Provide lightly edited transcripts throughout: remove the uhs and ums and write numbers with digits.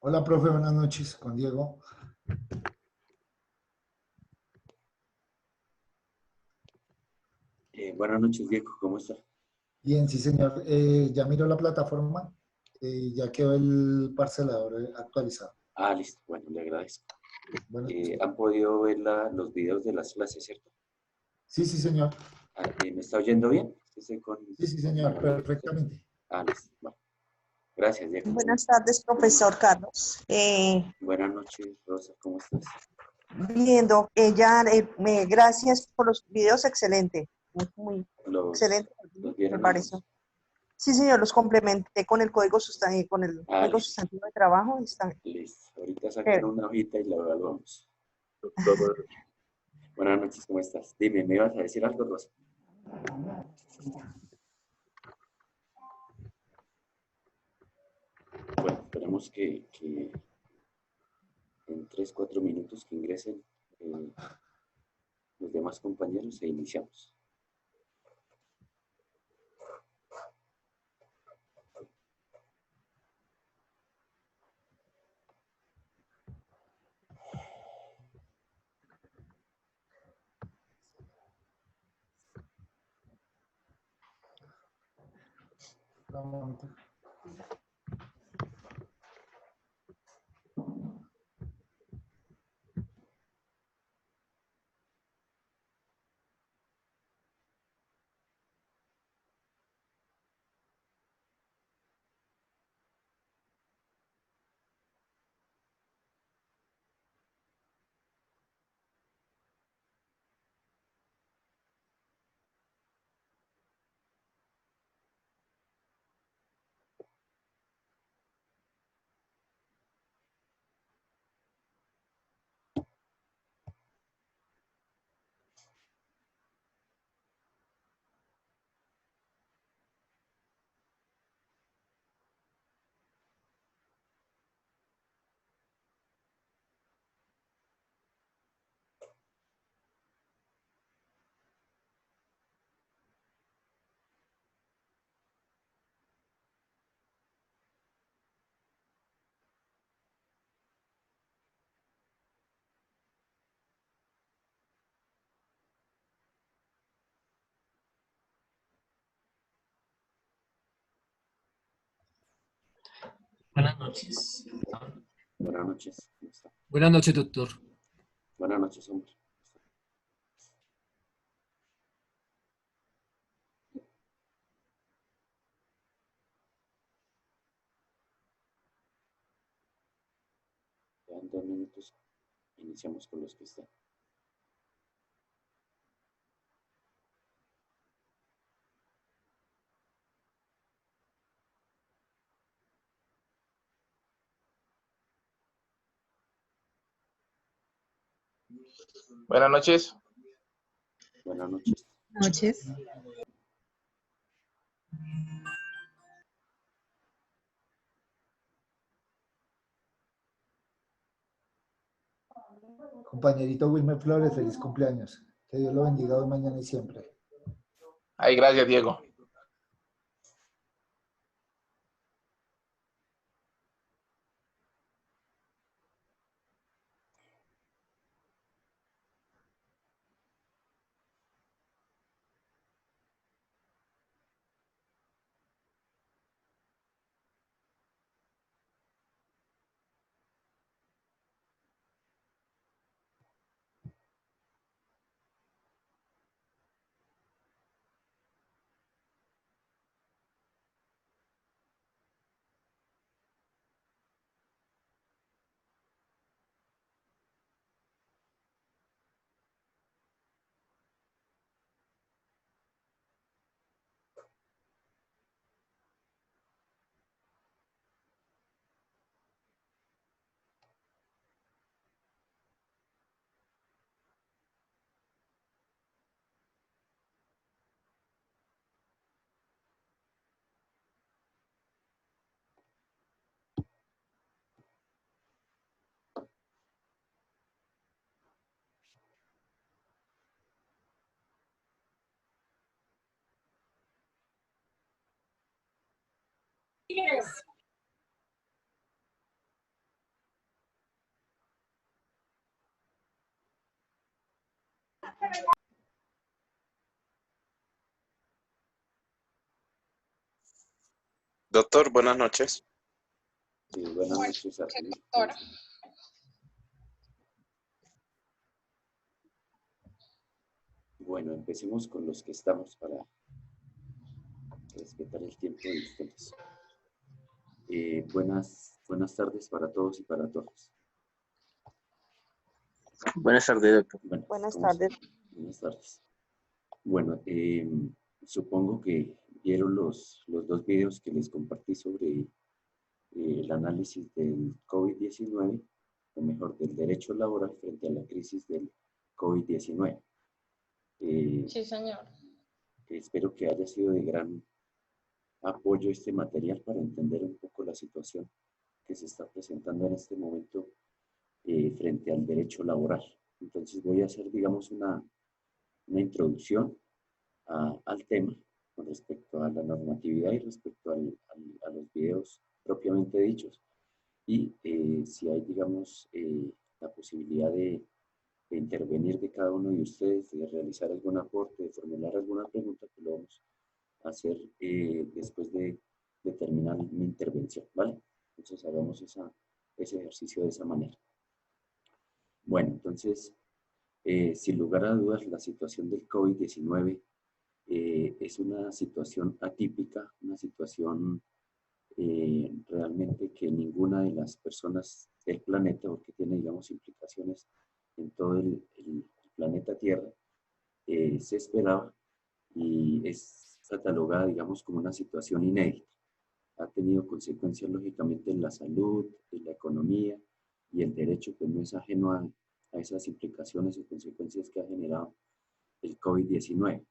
Hola, profe, buenas noches, con Diego. Buenas noches, Diego, ¿cómo está? Bien, sí, señor. Ya miró la plataforma, ya quedó el parcelador actualizado. Ah, listo, bueno, le agradezco. Bueno, ¿Han podido ver los videos de las clases, cierto? sí, sí, señor. ¿Me está oyendo bien? Estoy Sí, sí, con señor, la luz. perfectamente. Ah, listo, bueno. Gracias, Diego. Buenas tardes, profesor Carlos. Buenas noches, Rosa, ¿cómo estás? Viendo, gracias por los videos, excelente, muy ¿Los, excelente, los me vieron pareció. ambos? Sí, señor, los complementé con el con el Ah, código listo, sustantivo de trabajo. Está listo. Ahorita sacan chévere. una hojita y la evaluamos. Buenas noches, ¿cómo estás? Dime, ¿me ibas a decir algo, Rosa? Bueno, esperemos que en 3, 4 minutos que ingresen eh, los demás compañeros e iniciamos. Un momento. Buenas noches. Buenas noches, ¿cómo está? Buenas noches, doctor. Buenas noches, hombre. Quedan 2 minutos. Iniciamos con los que están. Buenas noches. Buenas noches. Noches. Compañerito Wilmer Flores, feliz cumpleaños. Que Dios lo bendiga hoy, mañana y siempre. Ay, gracias, Diego. Doctor, buenas noches. Buenas noches a ti. Bueno, empecemos con los que estamos para respetar el tiempo de ustedes. Buenas tardes para todos y para todas. Buenas tardes, doctor. Bueno, Buenas ¿cómo tardes. están? Buenas tardes. Bueno, supongo que vieron los dos videos que les compartí sobre el análisis del COVID-19, o mejor, del derecho laboral frente a la crisis del COVID-19. Sí, señor. Espero que haya sido de gran apoyo este material para entender un poco la situación que se está presentando en este momento frente al derecho laboral. Entonces voy a hacer, digamos, una introducción al tema con respecto a la normatividad y respecto a los videos propiamente dichos. Y si hay, digamos, la posibilidad de intervenir de cada uno de ustedes, de realizar algún aporte, de formular alguna pregunta, que lo vamos a hacer después de terminar mi intervención, ¿vale? Entonces hagamos ese ejercicio de esa manera. Bueno, entonces, sin lugar a dudas, la situación del COVID-19 es una situación atípica, una situación realmente que ninguna de las personas del planeta, porque tiene, digamos, implicaciones en todo el planeta Tierra, se esperaba, y es catalogada, digamos, como una situación inédita. Ha tenido consecuencias, lógicamente, en la salud, en la economía, y el derecho pues no es ajeno a esas implicaciones y consecuencias que ha generado el COVID-19.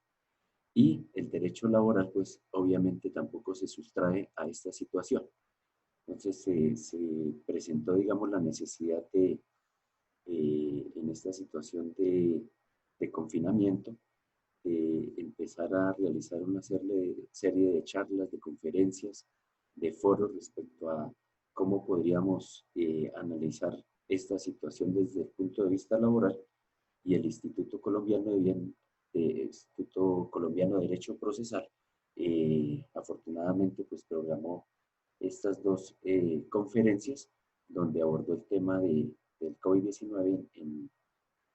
Y el derecho laboral, pues obviamente tampoco se sustrae a esta situación. Entonces se presentó, digamos, la necesidad de, en esta situación de confinamiento, de empezar a realizar una serie de charlas, de conferencias, de foros respecto a cómo podríamos analizar esta situación desde el punto de vista laboral. Y el Instituto Colombiano de Derecho Procesal, afortunadamente, pues programó estas dos conferencias donde abordó el tema del COVID-19 en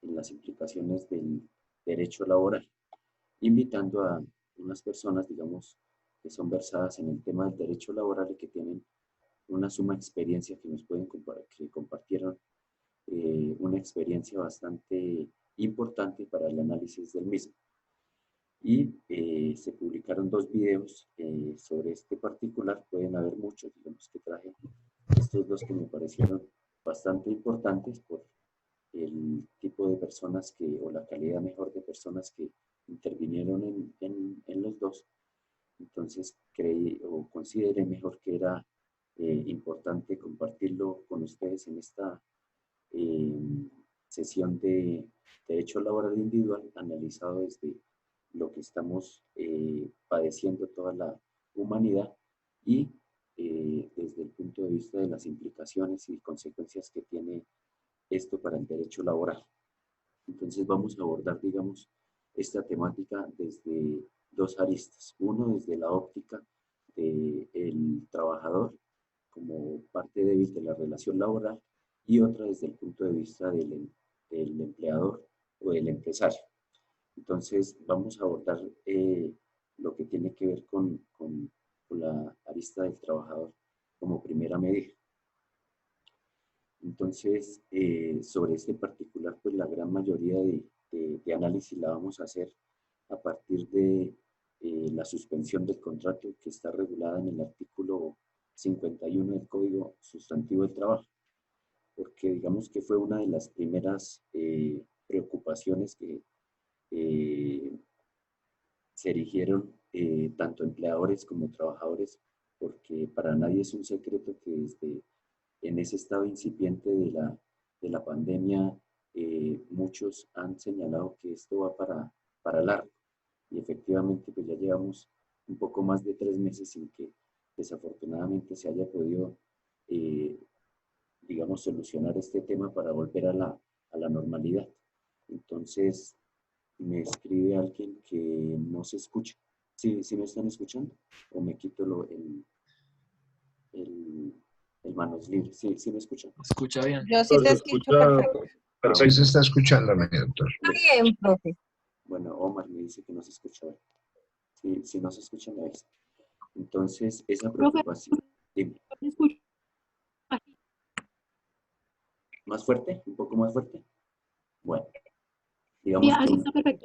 las implicaciones del derecho laboral, invitando a unas personas, digamos, que son versadas en el tema del derecho laboral y que tienen una suma experiencia, que nos pueden que compartieron una experiencia bastante importante para el análisis del mismo. Y se publicaron dos videos sobre este particular. Pueden haber muchos, digamos que traje estos dos que me parecieron bastante importantes por el tipo de personas o la calidad mejor de personas que intervinieron en los dos. Entonces creí o consideré mejor que era importante compartirlo con ustedes en esta sesión de derecho laboral individual, analizado desde lo que estamos padeciendo toda la humanidad, y desde el punto de vista de las implicaciones y consecuencias que tiene esto para el derecho laboral. Entonces vamos a abordar, digamos, esta temática desde dos aristas. Uno, desde la óptica del trabajador como parte débil de la relación laboral, y otra desde el punto de vista del empleador o del empresario. Entonces vamos a abordar lo que tiene que ver con la arista del trabajador como primera medida. Entonces, sobre este particular, pues la gran mayoría de análisis la vamos a hacer a partir de la suspensión del contrato, que está regulada en el artículo 51 del Código Sustantivo del Trabajo, porque digamos que fue una de las primeras preocupaciones que se erigieron tanto empleadores como trabajadores, porque para nadie es un secreto que desde en ese estado incipiente de la pandemia, muchos han señalado que esto va para largo, y efectivamente pues ya llevamos un poco más de 3 meses sin que desafortunadamente se haya podido, digamos, solucionar este tema para volver a la normalidad. Entonces, me escribe alguien que no se escucha. ¿Sí, sí me están escuchando? ¿O me quito el manos libres? ¿Sí, sí me escuchan? Escucha bien. Yo sí te escucho perfecto. Perfecto, se está escuchando, mi doctor. Está bien, profe. Bueno, Omar me dice que no se escucha. Sí, si no se escucha, me avisa. Entonces, esa preocupación. Dime. ¿Más fuerte? ¿Un poco más fuerte? Bueno, digamos que...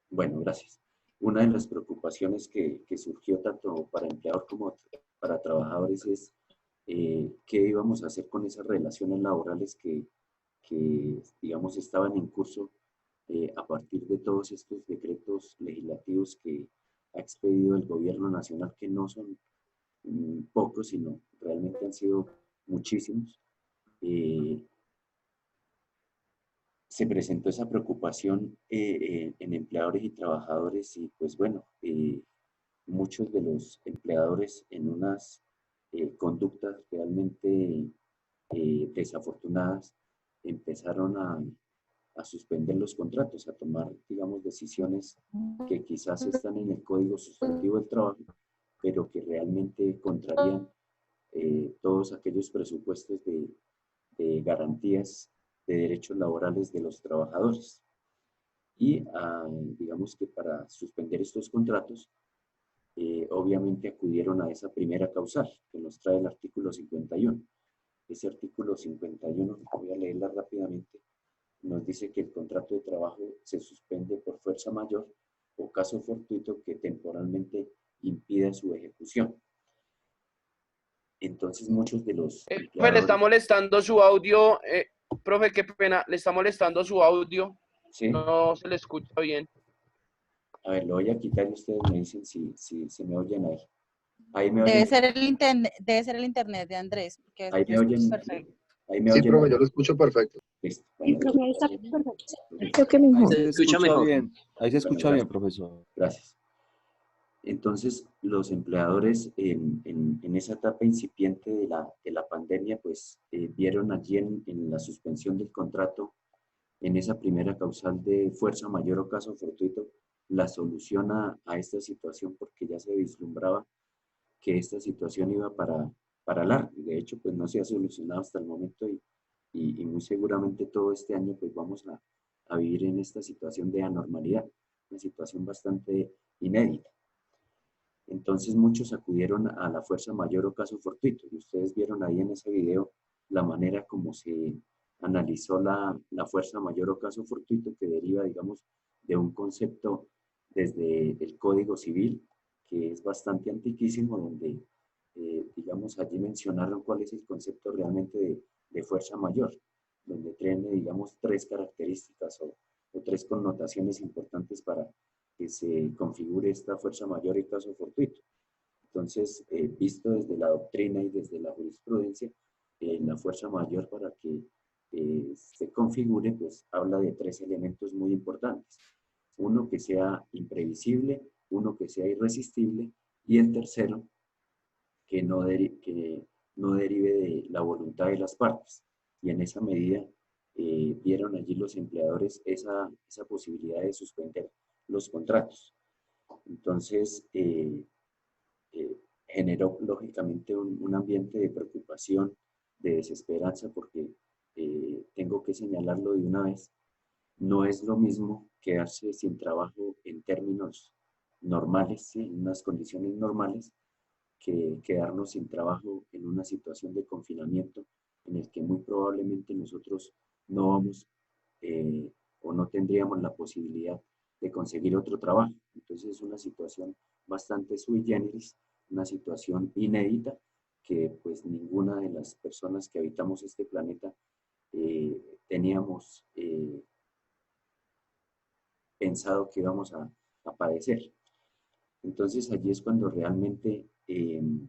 Bueno, gracias. Una de las preocupaciones que surgió tanto para empleadores como para trabajadores es qué íbamos a hacer con esas relaciones laborales que digamos, estaban en curso a partir de todos estos decretos legislativos que ha expedido el gobierno nacional, que no son pocos, sino realmente han sido muchísimos. Se presentó esa preocupación en empleadores y trabajadores y pues bueno, muchos de los empleadores en unas conductas realmente desafortunadas empezaron a suspender los contratos, a tomar, digamos, decisiones que quizás están en el Código Sustantivo del Trabajo, pero que realmente contrarían todos aquellos presupuestos de garantías de derechos laborales de los trabajadores. Y digamos que para suspender estos contratos, obviamente acudieron a esa primera causal que nos trae el artículo 51. Ese artículo 51, voy a leerla rápidamente, nos dice que el contrato de trabajo se suspende por fuerza mayor o caso fortuito que temporalmente impida su ejecución. Entonces muchos de los Profe, le está molestando su audio. Profe, qué pena, le está molestando su audio. ¿Sí? No se le escucha bien. A ver, lo voy a quitar y ustedes me dicen si me oyen ahí. Ahí me Debe oyen. ser el internet de Andrés. Porque Ahí me oyen. Perfecto. Ahí me Sí, oyen. profe, yo lo escucho perfecto. Listo. Sí, Bueno, profe, ahí está perfecto. listo. Creo que mejor. Se escucha mejor. Bien. Ahí se escucha Bueno, bien, profesor. Gracias. Entonces, los empleadores en esa etapa incipiente de la pandemia, pues vieron allí en la suspensión del contrato, en esa primera causal de fuerza mayor o caso fortuito, la solución a esta situación, porque ya se vislumbraba que esta situación iba para largo. De hecho, pues no se ha solucionado hasta el momento y muy seguramente todo este año pues vamos a vivir en esta situación de anormalidad, una situación bastante inédita. Entonces muchos acudieron a la fuerza mayor o caso fortuito y ustedes vieron ahí en ese video la manera como se analizó la fuerza mayor o caso fortuito, que deriva, digamos, de un concepto desde el Código Civil, que es bastante antiquísimo, donde, digamos, allí mencionaron cuál es el concepto realmente de fuerza mayor, donde tiene, digamos, tres características o tres connotaciones importantes para que se configure esta fuerza mayor y caso fortuito. Entonces, visto desde la doctrina y desde la jurisprudencia, la fuerza mayor para que se configure, pues habla de tres elementos muy importantes. Uno que sea imprevisible, uno que sea irresistible y el tercero que no derive de la voluntad de las partes. Y en esa medida vieron allí los empleadores esa posibilidad de suspender los contratos. Entonces, generó lógicamente un ambiente de preocupación, de desesperanza, porque tengo que señalarlo de una vez, no es lo mismo quedarse sin trabajo en términos normales, ¿sí? En unas condiciones normales, que quedarnos sin trabajo en una situación de confinamiento en el que muy probablemente nosotros no vamos o no tendríamos la posibilidad de conseguir otro trabajo. Entonces es una situación bastante sui generis, una situación inédita que pues ninguna de las personas que habitamos este planeta teníamos pensado que íbamos a padecer. Entonces allí es cuando realmente el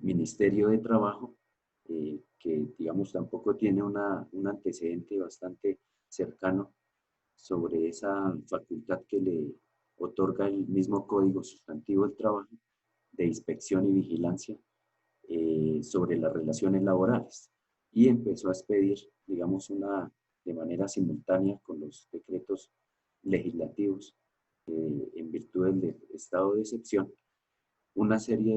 Ministerio de Trabajo, que digamos tampoco tiene un antecedente bastante cercano sobre esa facultad que le otorga el mismo Código Sustantivo del Trabajo de inspección y vigilancia sobre las relaciones laborales, y empezó a expedir, digamos, de manera simultánea con los decretos legislativos, en virtud del estado de excepción, una serie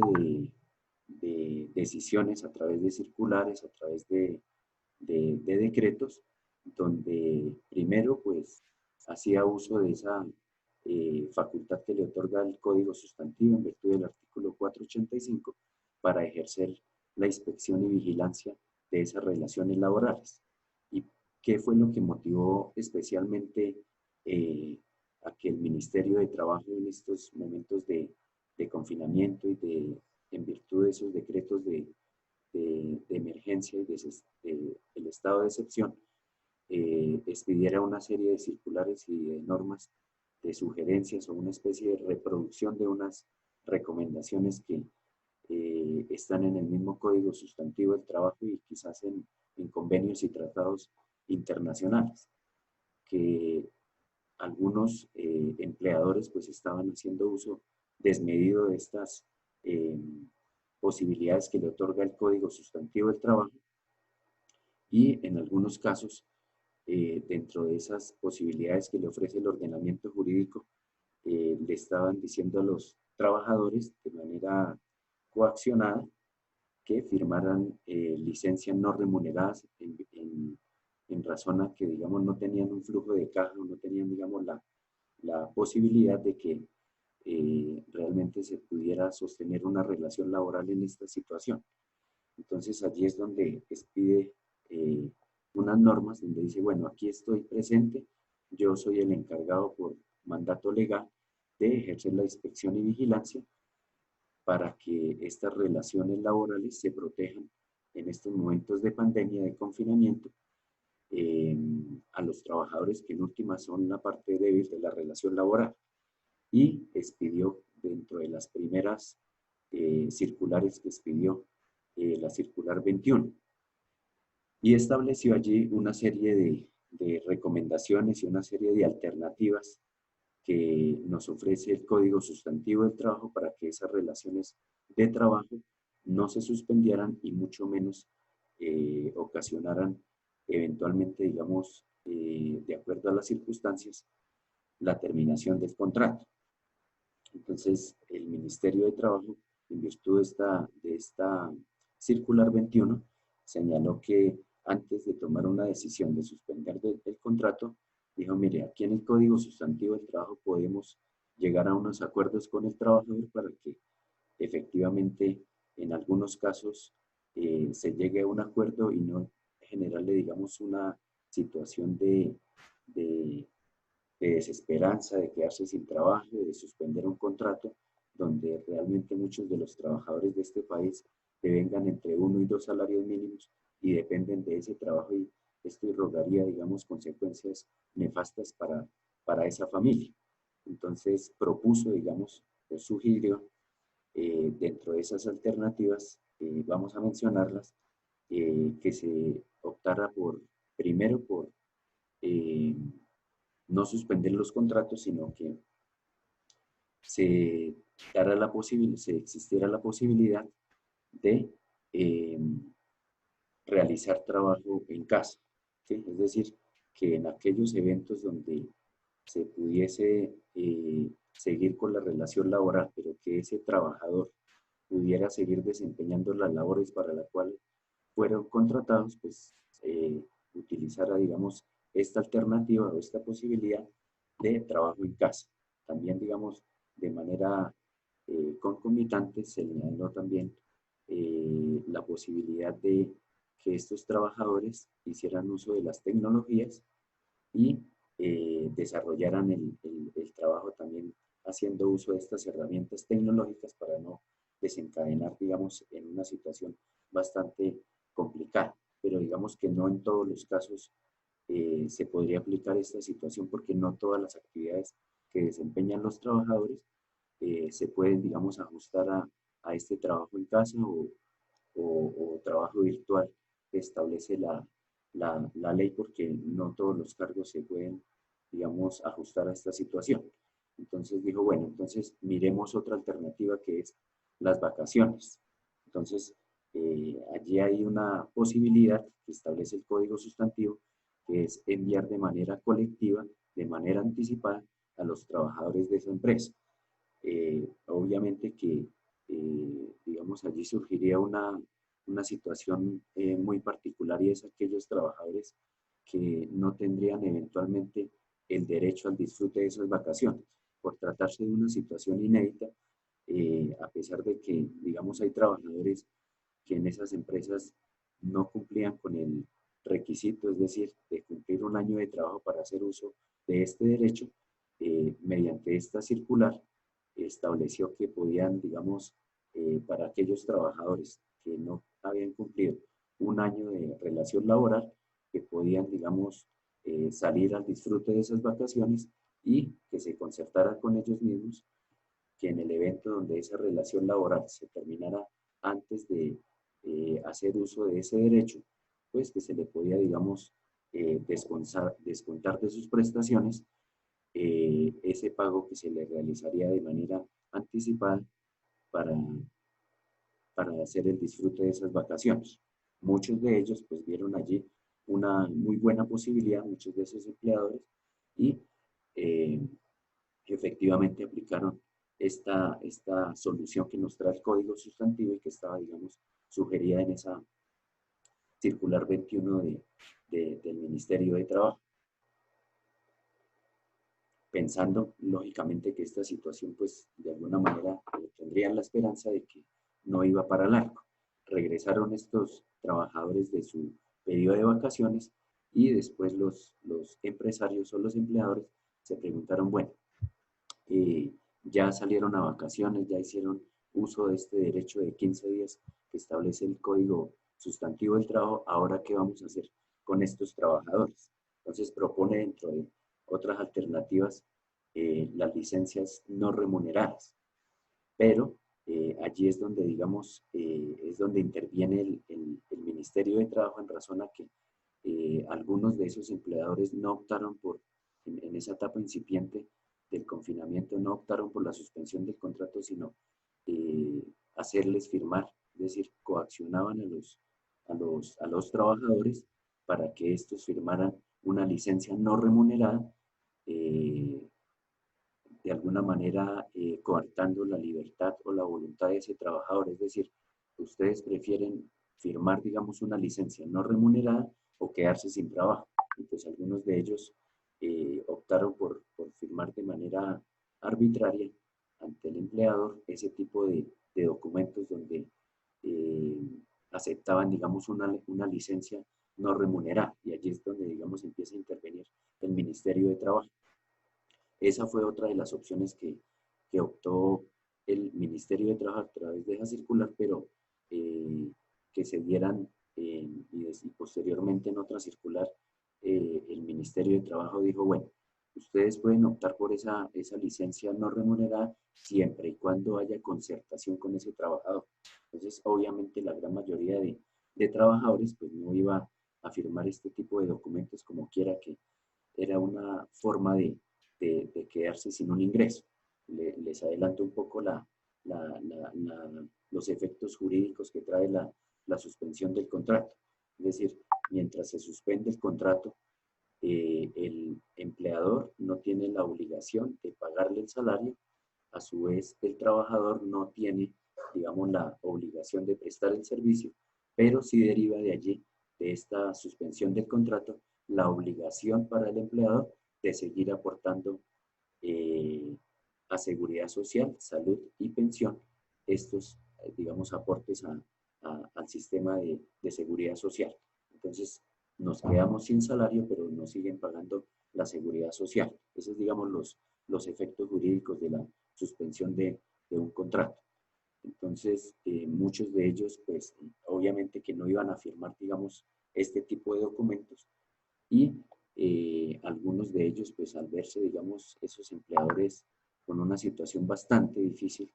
de decisiones a través de circulares, a través de decretos, donde primero pues hacía uso de esa facultad que le otorga el Código Sustantivo en virtud del artículo 485 para ejercer la inspección y vigilancia de esas relaciones laborales. ¿Y qué fue lo que motivó especialmente a que el Ministerio de Trabajo en estos momentos de confinamiento y en virtud de esos decretos de emergencia y del estado de excepción, expidiera una serie de circulares y de normas, de sugerencias o una especie de reproducción de unas recomendaciones que están en el mismo Código Sustantivo del Trabajo y quizás en convenios y tratados internacionales, que algunos empleadores pues estaban haciendo uso desmedido de estas posibilidades que le otorga el Código Sustantivo del Trabajo, y en algunos casos, dentro de esas posibilidades que le ofrece el ordenamiento jurídico, le estaban diciendo a los trabajadores de manera coaccionada que firmaran licencias no remuneradas en razón a que, digamos, no tenían un flujo de caja, no tenían, digamos, la posibilidad de que realmente se pudiera sostener una relación laboral en esta situación. Entonces allí es donde expide unas normas donde dice, bueno, aquí estoy presente, yo soy el encargado por mandato legal de ejercer la inspección y vigilancia para que estas relaciones laborales se protejan en estos momentos de pandemia, de confinamiento, a los trabajadores que en última son la parte débil de la relación laboral. Y expidió dentro de las primeras circulares que expidió la circular 21. Y estableció allí una serie de recomendaciones y una serie de alternativas que nos ofrece el Código Sustantivo del Trabajo para que esas relaciones de trabajo no se suspendieran y mucho menos ocasionaran eventualmente, digamos, de acuerdo a las circunstancias, la terminación del contrato. Entonces, el Ministerio de Trabajo, en virtud de esta circular 21, señaló que antes de tomar una decisión de suspender el contrato, dijo, mire, aquí en el Código Sustantivo del Trabajo podemos llegar a unos acuerdos con el trabajador para que efectivamente en algunos casos se llegue a un acuerdo y no generarle, digamos, una situación de desesperanza, de quedarse sin trabajo, de suspender un contrato, donde realmente muchos de los trabajadores de este país devengan entre 1 y 2 salarios mínimos y dependen de ese trabajo, y esto irrogaría, digamos, consecuencias nefastas para esa familia. Entonces propuso, digamos, o sugirió dentro de esas alternativas, vamos a mencionarlas, que se optara primero por no suspender los contratos, sino que se existiera la posibilidad de realizar trabajo en casa, ¿sí? Es decir, que en aquellos eventos donde se pudiese seguir con la relación laboral, pero que ese trabajador pudiera seguir desempeñando las labores para las cuales fueron contratados, pues utilizara, digamos, esta alternativa o esta posibilidad de trabajo en casa. También, digamos, de manera concomitante se señaló también la posibilidad de que estos trabajadores hicieran uso de las tecnologías y desarrollaran el trabajo también haciendo uso de estas herramientas tecnológicas para no desencadenar, digamos, en una situación bastante complicada. Pero digamos que no en todos los casos se podría aplicar esta situación, porque no todas las actividades que desempeñan los trabajadores se pueden, digamos, ajustar a este trabajo en casa o trabajo virtual que establece la ley, porque no todos los cargos se pueden, digamos, ajustar a esta situación. Entonces dijo, bueno, entonces miremos otra alternativa, que es las vacaciones. Entonces, allí hay una posibilidad que establece el Código Sustantivo, que es enviar de manera colectiva de manera anticipada a los trabajadores de esa empresa. Obviamente que, digamos, allí surgiría una situación muy particular, y es aquellos trabajadores que no tendrían eventualmente el derecho al disfrute de esas vacaciones, por tratarse de una situación inédita, a pesar de que, digamos, hay trabajadores que en esas empresas no cumplían con el requisito, es decir, de cumplir un año de trabajo para hacer uso de este derecho. Mediante esta circular estableció que podían, digamos, para aquellos trabajadores que no habían cumplido un año de relación laboral, que podían, digamos, salir al disfrute de esas vacaciones, y que se concertara con ellos mismos que en el evento donde esa relación laboral se terminara antes de hacer uso de ese derecho, pues que se le podía, digamos, descontar de sus prestaciones ese pago que se le realizaría de manera anticipada para hacer el disfrute de esas vacaciones. Muchos de ellos pues vieron allí una muy buena posibilidad, muchos de esos empleadores, y efectivamente aplicaron esta solución que nos trae el Código Sustantivo y que estaba, digamos, sugerida en esa circular 21 del Ministerio de Trabajo. Pensando, lógicamente, que esta situación, pues, de alguna manera tendrían la esperanza de que no iba para largo. Regresaron estos trabajadores de su periodo de vacaciones, y después los empresarios o los empleadores se preguntaron, bueno, ya salieron a vacaciones, ya hicieron uso de este derecho de 15 días que establece el Código Sustantivo del Trabajo, ¿ahora qué vamos a hacer con estos trabajadores? Entonces propone, dentro de otras alternativas, las licencias no remuneradas. Pero allí es donde, digamos, es donde interviene el Ministerio de Trabajo, en razón a que algunos de esos empleadores no optaron por, en esa etapa incipiente del confinamiento, no optaron por la suspensión del contrato, sino hacerles firmar, es decir, coaccionaban a los trabajadores para que estos firmaran una licencia no remunerada, de alguna manera coartando la libertad o la voluntad de ese trabajador. Es decir, ustedes prefieren firmar, digamos, una licencia no remunerada o quedarse sin trabajo. Entonces, algunos de ellos optaron por firmar de manera arbitraria ante el empleador ese tipo de documentos donde aceptaban, digamos, una licencia no remunerada. Y allí es donde, digamos, empieza a intervenir el Ministerio de Trabajo. Esa fue otra de las opciones que optó el Ministerio de Trabajo a través de esa circular, pero que se dieran, y posteriormente en otra circular, el Ministerio de Trabajo dijo, bueno, ustedes pueden optar por esa licencia no remunerada siempre y cuando haya concertación con ese trabajador. Entonces, obviamente, la gran mayoría de trabajadores pues no iba a firmar este tipo de documentos, como quiera, que era una forma de quedarse sin un ingreso. Les adelanto un poco los efectos jurídicos que trae la suspensión del contrato. Es decir, mientras se suspende el contrato, el empleador no tiene la obligación de pagarle el salario. A su vez, el trabajador no tiene, digamos, la obligación de prestar el servicio, pero sí deriva de allí, de esta suspensión del contrato, la obligación para el empleador de seguir aportando a seguridad social, salud y pensión estos, digamos, aportes al sistema de seguridad social. Entonces, nos quedamos sin salario, pero nos siguen pagando la seguridad social. Esos son, digamos, los efectos jurídicos de la suspensión de un contrato. Entonces, muchos de ellos, pues, obviamente que no iban a firmar, digamos, este tipo de documentos, y algunos de ellos, pues, al verse, digamos, esos empleadores con una situación bastante difícil,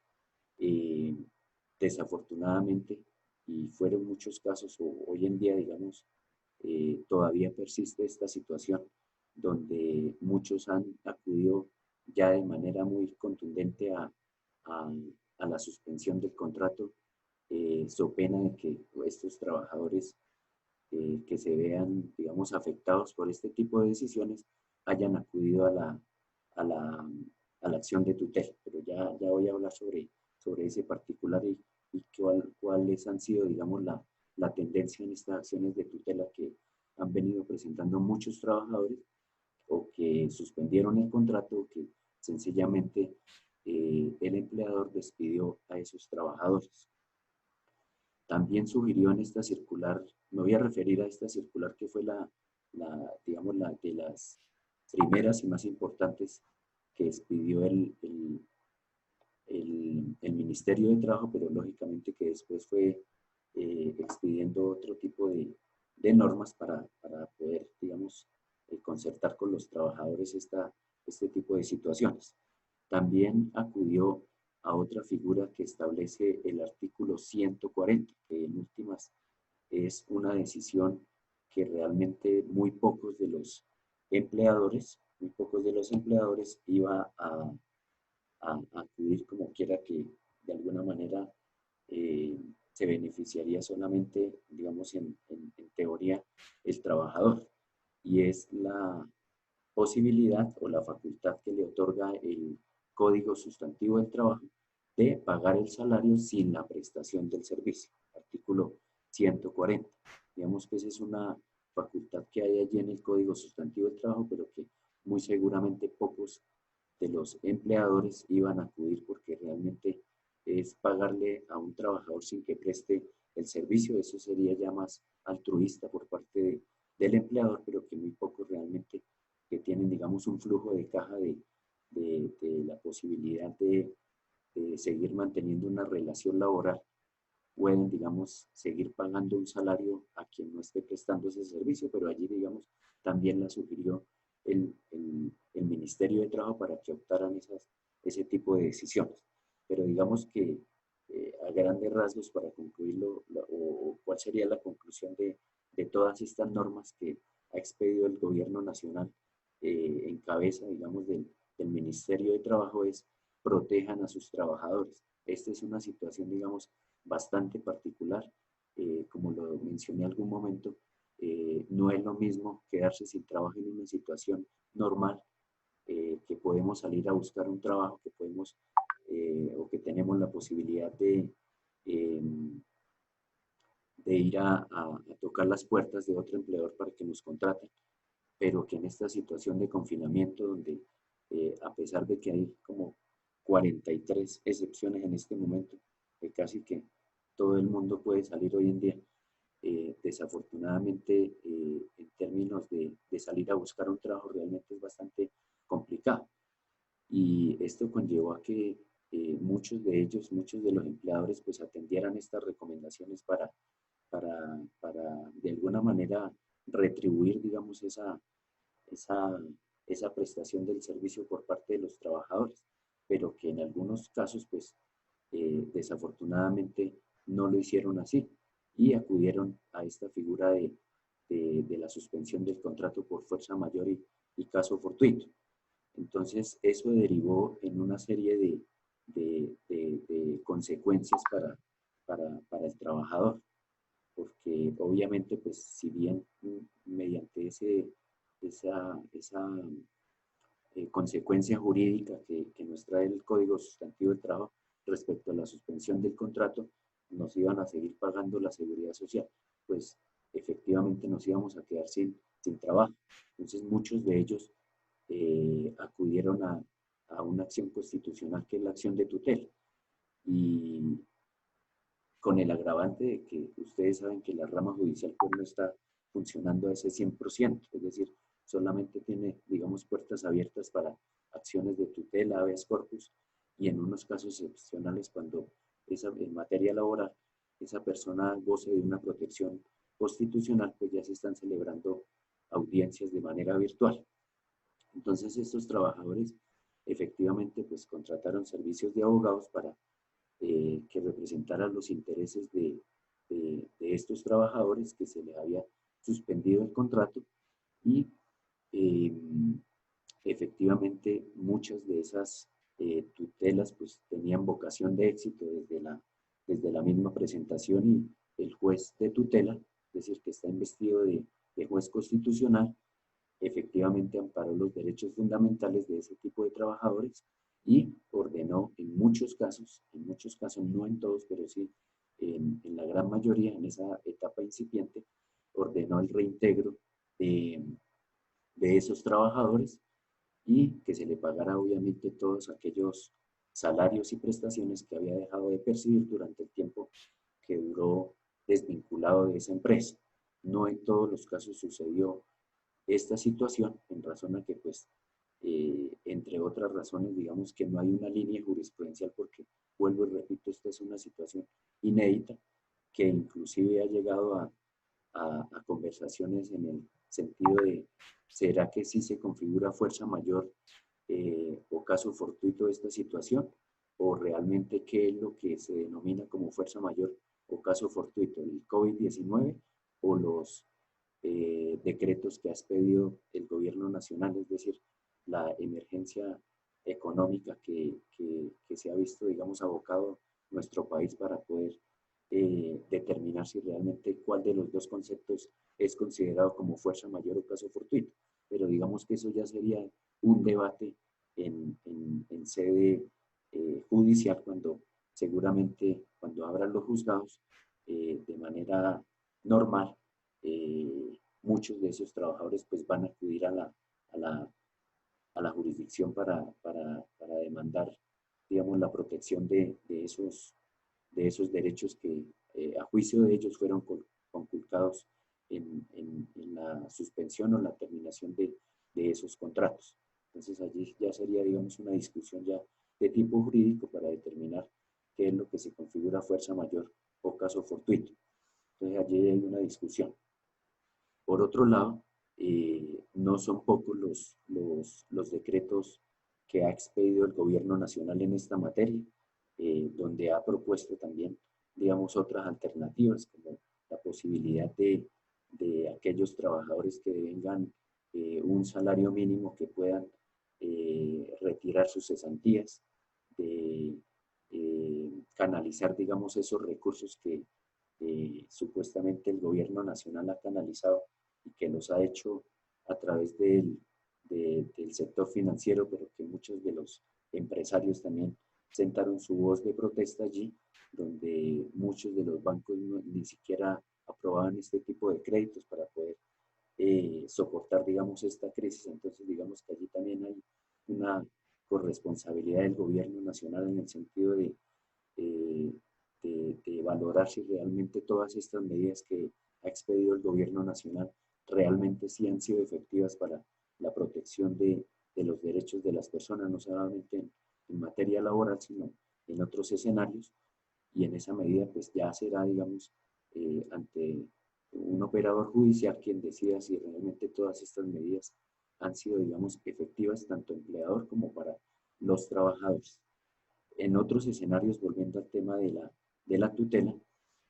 desafortunadamente, y fueron muchos casos, hoy en día, digamos, todavía persiste esta situación, donde muchos han acudido ya de manera muy contundente a la suspensión del contrato, so pena de que estos trabajadores que se vean, digamos, afectados por este tipo de decisiones, hayan acudido a la acción de tutela. Pero ya voy a hablar sobre ese particular y cuáles han sido, digamos, la tendencia en estas acciones de tutela que han venido presentando muchos trabajadores o que suspendieron el contrato o que sencillamente el empleador despidió a esos trabajadores. También sugirió en esta circular, me voy a referir a esta circular que fue digamos, la de las primeras y más importantes que expidió el Ministerio de Trabajo, pero lógicamente que después fue expidiendo otro tipo de normas para poder, digamos, concertar con los trabajadores este tipo de situaciones. También acudió a otra figura que establece el artículo 140, que en últimas es una decisión que realmente muy pocos de los empleadores iba a acudir, como quiera que de alguna manera se beneficiaría solamente, digamos, en teoría, el trabajador. Y es la posibilidad o la facultad que le otorga el Código Sustantivo del Trabajo de pagar el salario sin la prestación del servicio. Artículo 140. Digamos que esa es una facultad que hay allí en el Código Sustantivo del Trabajo, pero que muy seguramente pocos de los empleadores iban a acudir porque realmente es pagarle a un trabajador sin que preste el servicio. Eso sería ya más altruista por parte del empleador, pero que muy pocos realmente que tienen, digamos, un flujo de caja de la posibilidad de seguir manteniendo una relación laboral, pueden, digamos, seguir pagando un salario a quien no esté prestando ese servicio, pero allí, digamos, también la sugirió el Ministerio de Trabajo para que optaran ese tipo de decisiones. Pero digamos que a grandes rasgos, para concluirlo, o cuál sería la conclusión de todas estas normas que ha expedido el Gobierno Nacional en cabeza, digamos, del Ministerio de Trabajo, es protejan a sus trabajadores. Esta es una situación, digamos, bastante particular. Como lo mencioné en algún momento, no es lo mismo quedarse sin trabajo en una situación normal, que podemos salir a buscar un trabajo, que podemos o que tenemos la posibilidad de ir a tocar las puertas de otro empleador para que nos contraten, pero que en esta situación de confinamiento, donde a pesar de que hay como 43 excepciones en este momento, casi que todo el mundo puede salir hoy en día, desafortunadamente en términos de salir a buscar un trabajo realmente es bastante complicado. Y esto conllevó a que muchos de los empleadores, pues atendieran estas recomendaciones para de alguna manera retribuir, digamos, esa prestación del servicio por parte de los trabajadores, pero que en algunos casos, pues, desafortunadamente no lo hicieron así y acudieron a esta figura de la suspensión del contrato por fuerza mayor y caso fortuito. Entonces, eso derivó en una serie de consecuencias para el trabajador, porque obviamente, pues, si bien mediante esa consecuencia jurídica que nos trae el Código Sustantivo del Trabajo respecto a la suspensión del contrato, nos iban a seguir pagando la seguridad social, pues efectivamente nos íbamos a quedar sin trabajo. Entonces muchos de ellos acudieron a una acción constitucional que es la acción de tutela, y con el agravante de que ustedes saben que la rama judicial pues no está funcionando a ese 100%, es decir, solamente tiene, digamos, puertas abiertas para acciones de tutela, habeas corpus, y en unos casos excepcionales, cuando en materia laboral esa persona goce de una protección constitucional, pues ya se están celebrando audiencias de manera virtual. Entonces estos trabajadores efectivamente pues contrataron servicios de abogados para que representaran los intereses de estos trabajadores que se les había suspendido el contrato, y efectivamente muchas de esas tutelas pues tenían vocación de éxito desde la misma presentación, y el juez de tutela, es decir, que está investido de juez constitucional, efectivamente amparó los derechos fundamentales de ese tipo de trabajadores y ordenó en muchos casos, no en todos, pero sí en la gran mayoría, en esa etapa incipiente, ordenó el reintegro de esos trabajadores y que se le pagara obviamente todos aquellos salarios y prestaciones que había dejado de percibir durante el tiempo que duró desvinculado de esa empresa. No en todos los casos sucedió esta situación, en razón a que, pues, entre otras razones, digamos que no hay una línea jurisprudencial porque, vuelvo y repito, esta es una situación inédita que inclusive ha llegado a conversaciones en el sentido de, ¿será que sí se configura fuerza mayor o caso fortuito de esta situación? ¿O realmente qué es lo que se denomina como fuerza mayor o caso fortuito? ¿El COVID-19 o los decretos que ha expedido el gobierno nacional, es decir, la emergencia económica que se ha visto, digamos, abocado nuestro país para poder determinar si realmente cuál de los dos conceptos es considerado como fuerza mayor o caso fortuito? Pero digamos que eso ya sería un debate en sede judicial, cuando seguramente cuando abran los juzgados de manera normal, muchos de esos trabajadores pues van a acudir a la jurisdicción para demandar, digamos, la protección de esos derechos que a juicio de ellos fueron conculcados en la suspensión o la terminación de esos contratos. Entonces allí ya sería, digamos, una discusión ya de tipo jurídico para determinar qué es lo que se configura fuerza mayor o caso fortuito. Entonces allí hay una discusión. Por otro lado, no son pocos los decretos que ha expedido el gobierno nacional en esta materia, donde ha propuesto también, digamos, otras alternativas, como la posibilidad de aquellos trabajadores que devengan un salario mínimo que puedan retirar sus cesantías, de canalizar, digamos, esos recursos que supuestamente el gobierno nacional ha canalizado y que los ha hecho a través del sector financiero, pero que muchos de los empresarios también sentaron su voz de protesta allí, donde muchos de los bancos ni siquiera aprobaban este tipo de créditos para poder soportar, digamos, esta crisis. Entonces, digamos que allí también hay una corresponsabilidad del gobierno nacional en el sentido de valorar si realmente todas estas medidas que ha expedido el gobierno nacional realmente sí han sido efectivas para la protección de los derechos de las personas, no solamente en materia laboral, sino en otros escenarios. Y en esa medida, pues ya será, digamos, ante un operador judicial quien decida si realmente todas estas medidas han sido, digamos, efectivas tanto empleador como para los trabajadores. En otros escenarios, volviendo al tema de la tutela,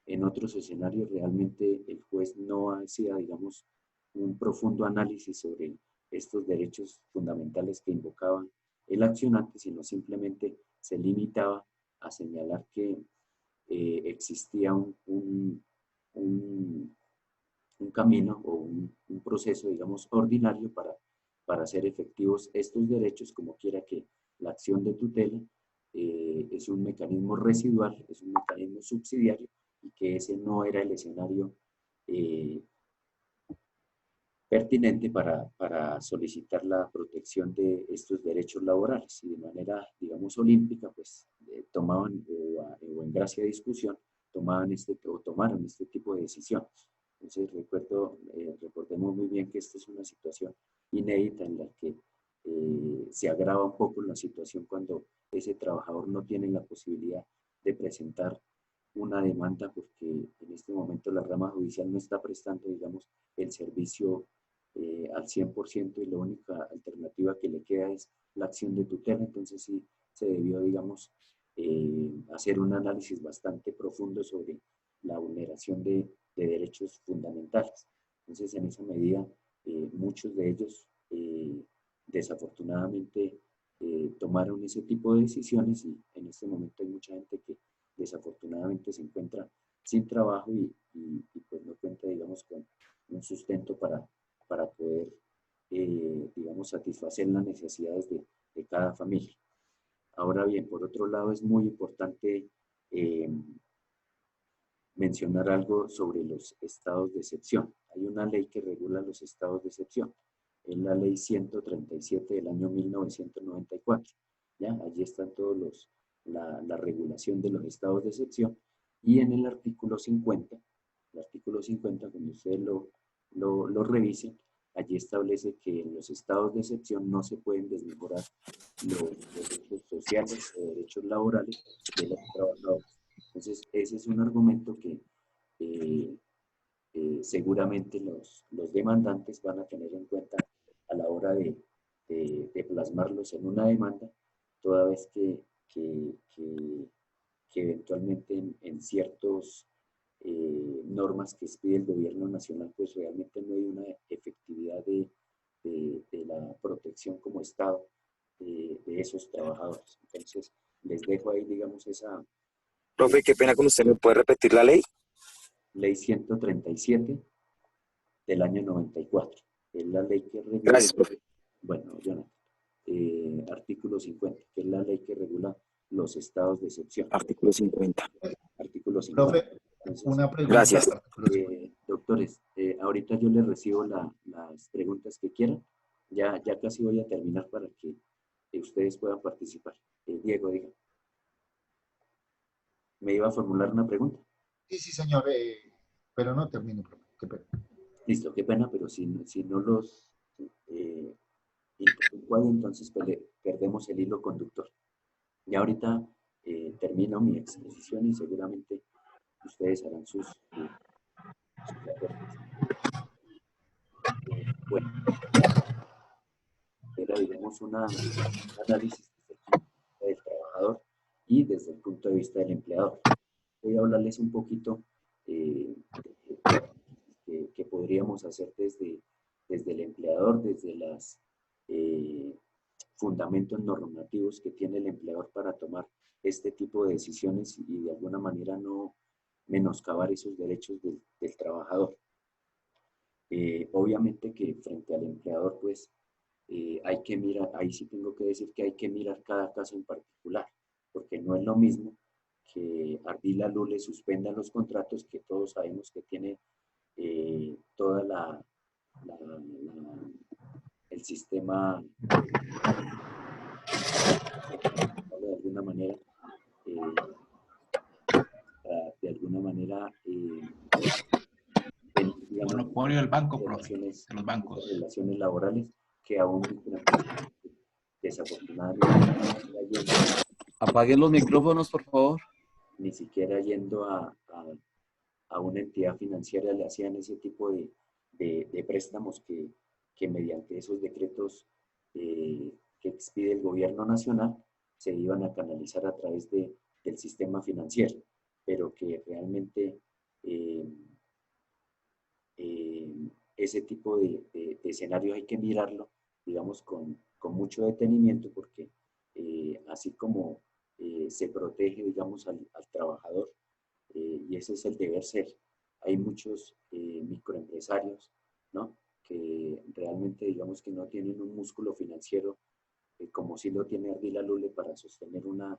en otros escenarios realmente el juez no hacía, digamos, un profundo análisis sobre estos derechos fundamentales que invocaba el accionante, sino simplemente se limitaba a señalar que existía un camino o un proceso, digamos, ordinario para hacer efectivos estos derechos, como quiera que la acción de tutela es un mecanismo residual, es un mecanismo subsidiario, y que ese no era el escenario pertinente para solicitar la protección de estos derechos laborales. Y de manera, digamos, olímpica, pues tomaban, o en gracia de discusión, tomaron este tipo de decisiones. Entonces recordemos muy bien que esta es una situación inédita en la que se agrava un poco la situación cuando ese trabajador no tiene la posibilidad de presentar una demanda, porque en este momento la rama judicial no está prestando, digamos, el servicio al 100%, y la única alternativa que le queda es la acción de tutela. Entonces sí se debió, digamos, hacer un análisis bastante profundo sobre la vulneración de derechos fundamentales. Entonces, en esa medida, muchos de ellos desafortunadamente tomaron ese tipo de decisiones, y en este momento hay mucha gente que desafortunadamente se encuentra sin trabajo y pues no cuenta, digamos, con un sustento para poder digamos, satisfacer las necesidades de cada familia. Ahora bien, por otro lado, es muy importante mencionar algo sobre los estados de excepción. Hay una ley que regula los estados de excepción. Es la ley 137 del año 1994. ¿Ya? Allí están todos la regulación de los estados de excepción. Y en el artículo 50, cuando ustedes lo revisen, allí establece que en los estados de excepción no se pueden desmejorar los derechos sociales o derechos laborales de los trabajadores. Entonces, ese es un argumento que seguramente los demandantes van a tener en cuenta a la hora de plasmarlos en una demanda, toda vez que eventualmente en ciertos normas que expide el gobierno nacional, pues realmente no hay una efectividad de la protección como Estado de esos trabajadores. Entonces, les dejo ahí, digamos, esa... Profe, qué pena con usted, ¿me puede repetir la ley? Ley 137 del año 94. Es la ley que regula... Gracias, profe. Bueno, Jonathan. Artículo 50, que es la ley que regula los estados de excepción. Artículo 50. Artículo 50. Profe, entonces, una pregunta. Gracias. Doctores, ahorita yo les recibo las preguntas que quieran. Ya casi voy a terminar para que ustedes puedan participar. Diego, diga. ¿Me iba a formular una pregunta? Sí, señor, pero no termino, profe. Qué pena. Listo, qué pena, pero si no los interrumpo ahí, entonces perdemos el hilo conductor. Y ahorita termino mi exposición y seguramente ustedes harán sus aportes. Bueno, era, digamos, un análisis desde el punto de vista del trabajador y desde el punto de vista del empleador. Voy a hablarles un poquito que podríamos hacer desde el empleador, desde los fundamentos normativos que tiene el empleador para tomar este tipo de decisiones y de alguna manera no menoscabar esos derechos del trabajador. Obviamente que frente al empleador, pues, hay que mirar, ahí sí tengo que decir que hay que mirar cada caso en particular, porque no es lo mismo que Ardila Lule suspenda los contratos, que todos sabemos que tiene toda el sistema de alguna manera Monopolio del banco, profe, de los bancos. Relaciones laborales que aún desafortunadamente Apaguen los micrófonos, por favor. Ni siquiera yendo a una entidad financiera le hacían ese tipo de préstamos que mediante esos decretos que expide el gobierno nacional se iban a canalizar a través del sistema financiero, pero que realmente ese tipo de escenarios hay que mirarlo, digamos, con mucho detenimiento, porque así como se protege, digamos, al trabajador, y ese es el deber ser, hay muchos microempresarios, ¿no?, que realmente, digamos, que no tienen un músculo financiero como sí lo tiene Ardila Lule para sostener una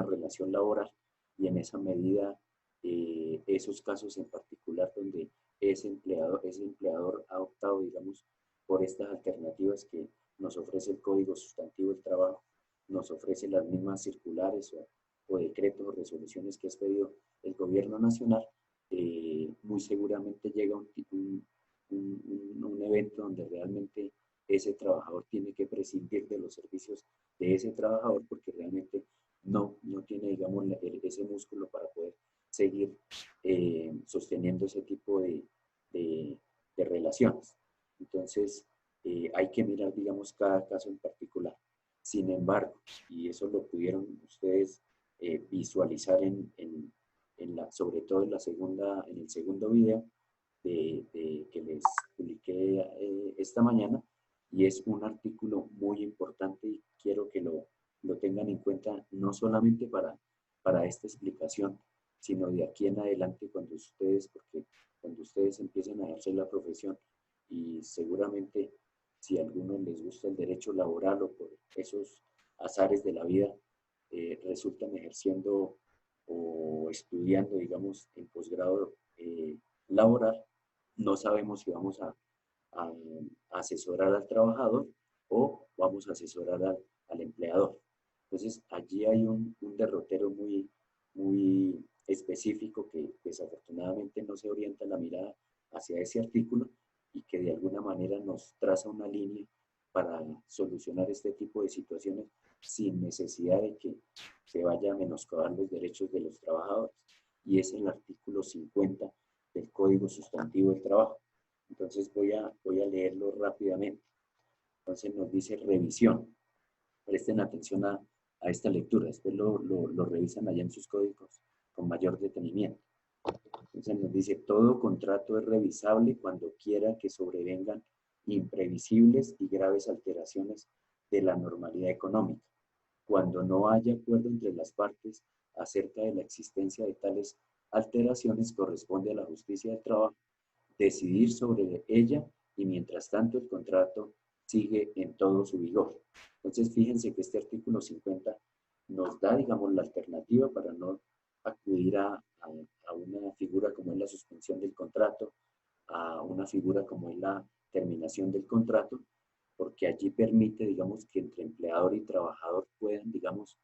relación laboral, y en esa medida esos casos en particular donde ese empleador ha optado, digamos, por estas alternativas que nos ofrece el Código Sustantivo del Trabajo, nos ofrece las mismas circulares o decretos o resoluciones que ha expedido el gobierno nacional, muy seguramente llega un evento donde realmente ese trabajador tiene que prescindir de los servicios de ese trabajador porque realmente no tiene, digamos, ese músculo para poder seguir sosteniendo ese tipo de relaciones. Entonces, hay que mirar, digamos, cada caso en particular. Sin embargo, y eso lo pudieron ustedes visualizar sobre todo en el segundo video que les publiqué esta mañana, y es un artículo muy importante y quiero que lo tengan en cuenta no solamente para esta explicación, sino de aquí en adelante cuando ustedes empiecen a ejercer la profesión y seguramente si a algunos les gusta el derecho laboral o por esos azares de la vida, resultan ejerciendo o estudiando, digamos, en posgrado laboral, no sabemos si vamos a asesorar al trabajador o vamos a asesorar al empleador. Entonces, allí hay un derrotero muy específico que desafortunadamente no se orienta la mirada hacia ese artículo y que de alguna manera nos traza una línea para solucionar este tipo de situaciones sin necesidad de que se vaya a menoscabar los derechos de los trabajadores. Y es el artículo 50 del Código Sustantivo del Trabajo. Entonces voy a leerlo rápidamente. Entonces nos dice revisión. Presten atención a esta lectura. Después lo revisan allá en sus códigos con mayor detenimiento. Entonces nos dice, todo contrato es revisable cuando quiera que sobrevengan imprevisibles y graves alteraciones de la normalidad económica. Cuando no haya acuerdo entre las partes acerca de la existencia de tales alteraciones, corresponde a la justicia del trabajo decidir sobre ella y mientras tanto el contrato sigue en todo su vigor. Entonces fíjense que este artículo 50 nos da, digamos, la alternativa para no acudir a una figura como es la suspensión del contrato, a una figura como es la terminación del contrato, porque allí permite, digamos, que entre empleador y trabajador puedan, digamos,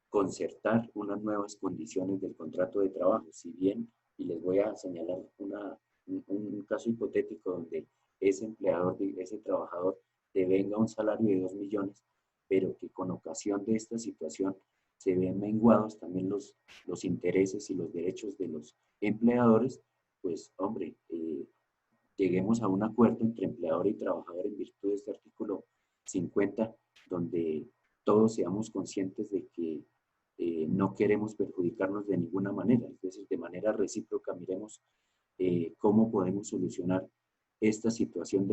concertar unas nuevas condiciones del contrato de trabajo. Si bien, y les voy a señalar un caso hipotético donde ese empleador, ese trabajador, devenga un salario de 2 millones, pero que con ocasión de esta situación se ven menguados también los intereses y los derechos de los empleadores, pues, hombre, lleguemos a un acuerdo entre empleador y trabajador en virtud de este artículo 50, donde todos seamos conscientes de que no queremos perjudicarnos de ninguna manera. Entonces, de manera recíproca, miremos cómo podemos solucionar esta situación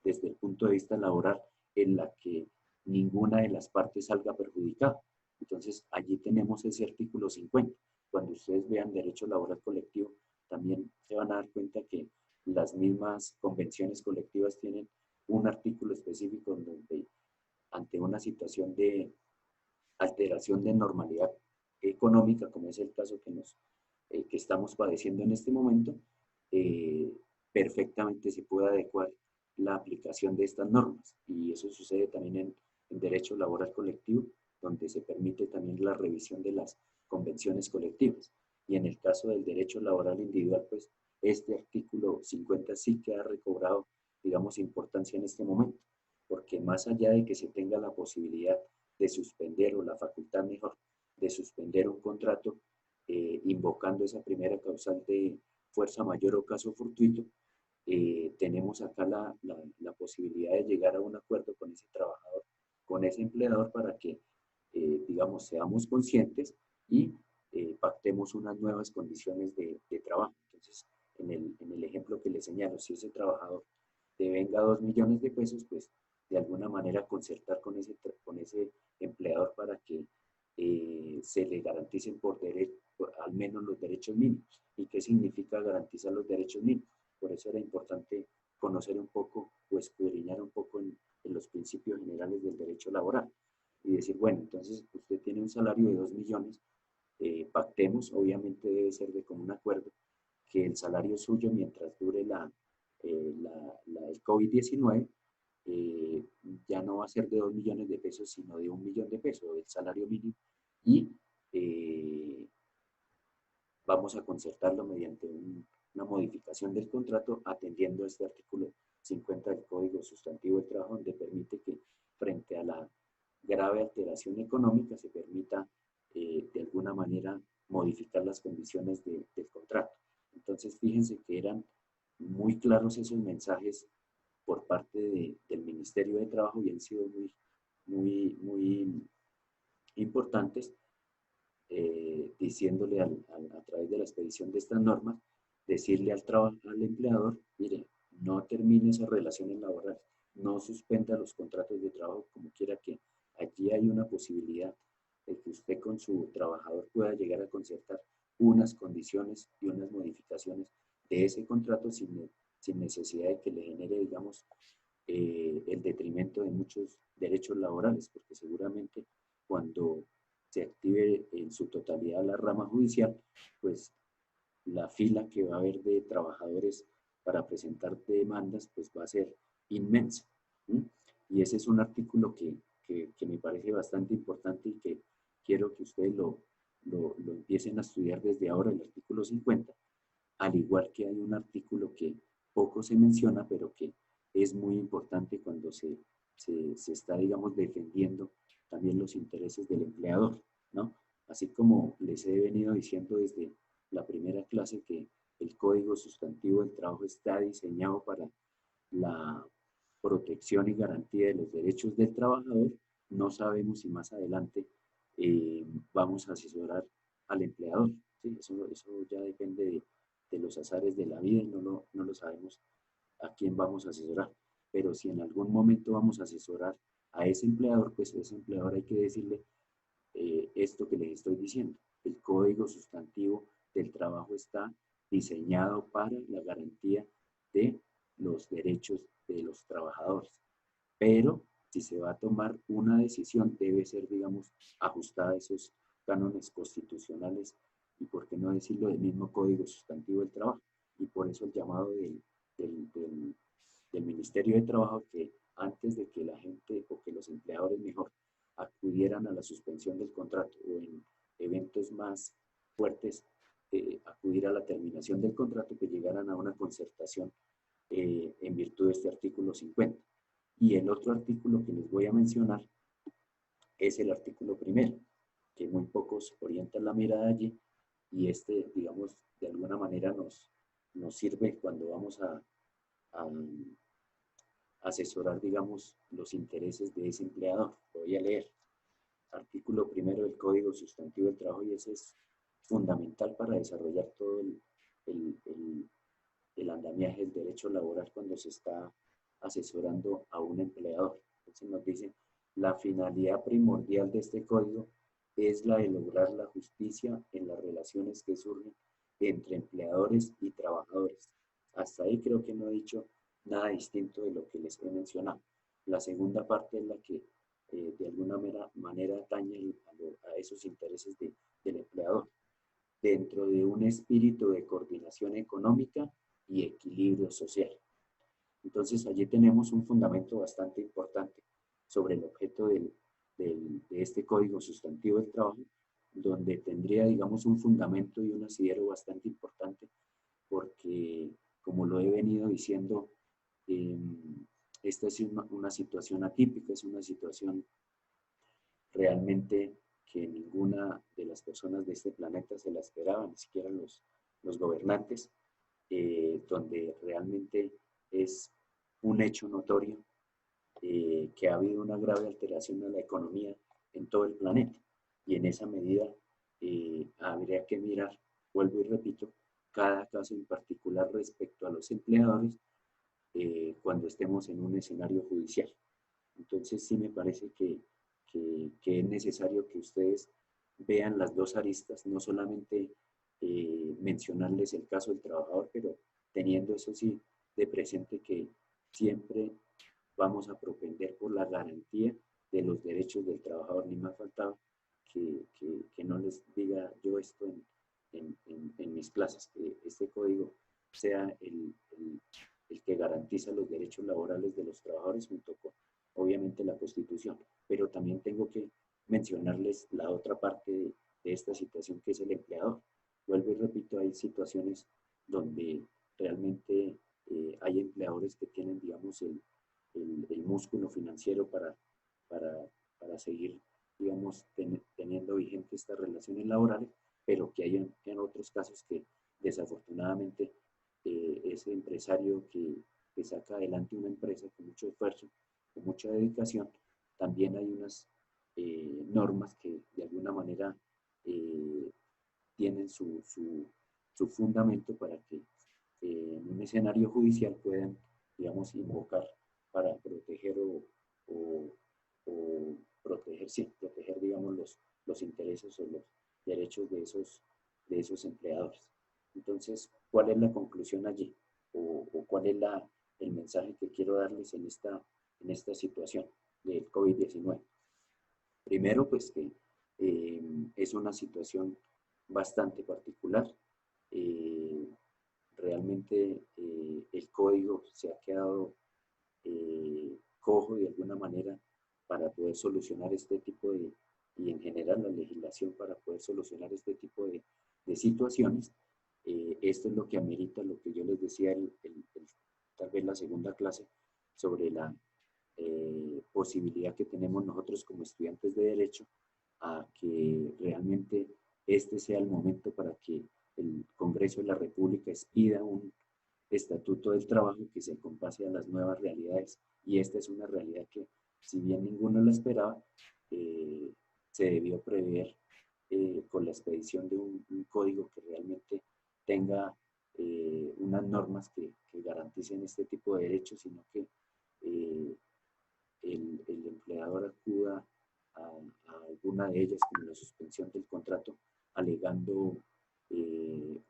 desde el punto de vista laboral en la que ninguna de las partes salga perjudicada. Entonces, allí tenemos ese artículo 50. Cuando ustedes vean derecho laboral colectivo, también se van a dar cuenta que las mismas convenciones colectivas tienen un artículo específico donde ante una situación de alteración de normalidad económica, como es el caso que estamos padeciendo en este momento, perfectamente se puede adecuar la aplicación de estas normas. Y eso sucede también en derecho laboral colectivo, donde se permite también la revisión de las convenciones colectivas. Y en el caso del derecho laboral individual, pues este artículo 50 sí que ha recobrado, digamos, importancia en este momento, porque más allá de que se tenga la posibilidad de suspender, o la facultad mejor, de suspender un contrato, invocando esa primera causal de fuerza mayor o caso fortuito, tenemos acá la posibilidad de llegar a un acuerdo con ese trabajador, con ese empleador, para que, digamos, seamos conscientes y pactemos unas nuevas condiciones de trabajo. Entonces, en el ejemplo que les señalo, si ese trabajador devenga 2 millones de pesos, pues de alguna manera concertar con ese empleador para que se le garanticen al menos los derechos mínimos. ¿Y qué significa garantizar los derechos mínimos? Por eso era importante conocer un poco o escudriñar un poco en los principios generales del derecho laboral y decir, bueno, entonces usted tiene un salario de 2 millones, pactemos, obviamente debe ser de común acuerdo, que el salario suyo mientras dure el COVID-19 ya no va a ser de 2 millones de pesos, sino de 1 millón de pesos, del salario mínimo, y vamos a concertarlo mediante una modificación del contrato atendiendo a este artículo 50 del Código Sustantivo del Trabajo, donde permite que frente a la grave alteración económica se permita de alguna manera modificar las condiciones del contrato. Entonces, fíjense que eran muy claros esos mensajes por parte del Ministerio de Trabajo y han sido muy importantes, diciéndole a través de la expedición de estas normas, decirle al empleador, mire, no termine esas relaciones laborales, no suspenda los contratos de trabajo, como quiera, que allí hay una posibilidad de que usted con su trabajador pueda llegar a concertar unas condiciones y unas modificaciones de ese contrato sin necesidad de que le genere, digamos, el detrimento de muchos derechos laborales, porque seguramente cuando se active en su totalidad la rama judicial, pues la fila que va a haber de trabajadores para presentar demandas, pues va a ser inmensa. ¿Sí? Y ese es un artículo que me parece bastante importante y que quiero que ustedes lo empiecen a estudiar desde ahora, el artículo 50, al igual que hay un artículo que poco se menciona, pero que es muy importante cuando se está, digamos, defendiendo también los intereses del empleador, ¿no? Así como les he venido diciendo desde la primera clase que el Código Sustantivo del Trabajo está diseñado para la protección y garantía de los derechos del trabajador, no sabemos si más adelante vamos a asesorar al empleador. ¿Sí? Eso ya depende de los azares de la vida y no lo sabemos a quién vamos a asesorar. Pero si en algún momento vamos a asesorar a ese empleador, pues ese empleador hay que decirle esto que les estoy diciendo. El Código Sustantivo del Trabajo está diseñado para la garantía de los derechos de los trabajadores. Pero si se va a tomar una decisión, debe ser, digamos, ajustada a esos cánones constitucionales y, por qué no decirlo, del mismo Código Sustantivo del Trabajo. Y por eso el llamado del Ministerio de Trabajo, que antes de que la gente o que los empleadores mejor acudieran a la suspensión del contrato o en eventos más fuertes, acudir a la terminación del contrato, que llegaran a una concertación en virtud de este artículo 50. Y el otro artículo que les voy a mencionar es el artículo 1, que muy pocos orientan la mirada allí, y este, digamos, de alguna manera nos sirve cuando vamos a asesorar, digamos, los intereses de ese empleador. Lo voy a leer. Artículo 1 del Código Sustantivo del Trabajo, y ese es fundamental para desarrollar todo el andamiaje del derecho laboral cuando se está asesorando a un empleador. Entonces nos dice, la finalidad primordial de este código es la de lograr la justicia en las relaciones que surgen entre empleadores y trabajadores. Hasta ahí creo que no he dicho nada distinto de lo que les he mencionado. La segunda parte es la que de alguna manera atañe a esos intereses del empleador, dentro de un espíritu de coordinación económica y equilibrio social. Entonces, allí tenemos un fundamento bastante importante sobre el objeto de este Código Sustantivo del Trabajo, donde tendría, digamos, un fundamento y un asidero bastante importante, porque, como lo he venido diciendo, esta es una situación atípica, es una situación realmente que ninguna de las personas de este planeta se la esperaba, ni siquiera los gobernantes, donde realmente es un hecho notorio que ha habido una grave alteración de la economía en todo el planeta. Y en esa medida habría que mirar, vuelvo y repito, cada caso en particular respecto a los empleadores cuando estemos en un escenario judicial. Entonces sí me parece que es necesario que ustedes vean las dos aristas, no solamente mencionarles el caso del trabajador, pero teniendo eso sí de presente que siempre vamos a propender por la garantía de los derechos del trabajador. Ni más faltaba que no les diga yo esto en mis clases, que este código sea el que garantiza los derechos laborales de los trabajadores junto con, obviamente, la Constitución. Pero también tengo que mencionarles la otra parte de esta situación, que es el empleador. Vuelvo y repito, hay situaciones donde realmente hay empleadores que tienen, digamos, el músculo financiero para seguir, digamos, teniendo vigente estas relaciones laborales, pero que hay en otros casos que desafortunadamente ese empresario que saca adelante una empresa con mucho esfuerzo, con mucha dedicación, también hay unas normas que de alguna manera tienen su fundamento para que en un escenario judicial puedan, digamos, invocar para proteger proteger, digamos, los intereses o los derechos de esos empleadores. Entonces, ¿cuál es la conclusión allí? ¿O cuál es la el mensaje que quiero darles en esta situación del COVID-19. Primero, pues que es una situación bastante particular. Realmente el código se ha quedado cojo de alguna manera para poder solucionar este tipo y en general la legislación para poder solucionar este tipo de situaciones. Esto es lo que amerita lo que yo les decía tal vez la segunda clase sobre la posibilidad que tenemos nosotros como estudiantes de Derecho a que realmente este sea el momento para que el Congreso de la República expida un estatuto del trabajo que se compase a las nuevas realidades, y esta es una realidad que, si bien ninguno la esperaba, se debió prever con la expedición de un código que realmente tenga unas normas que garanticen este tipo de derechos, sino que el empleador acuda a alguna de ellas, como la suspensión del contrato, alegando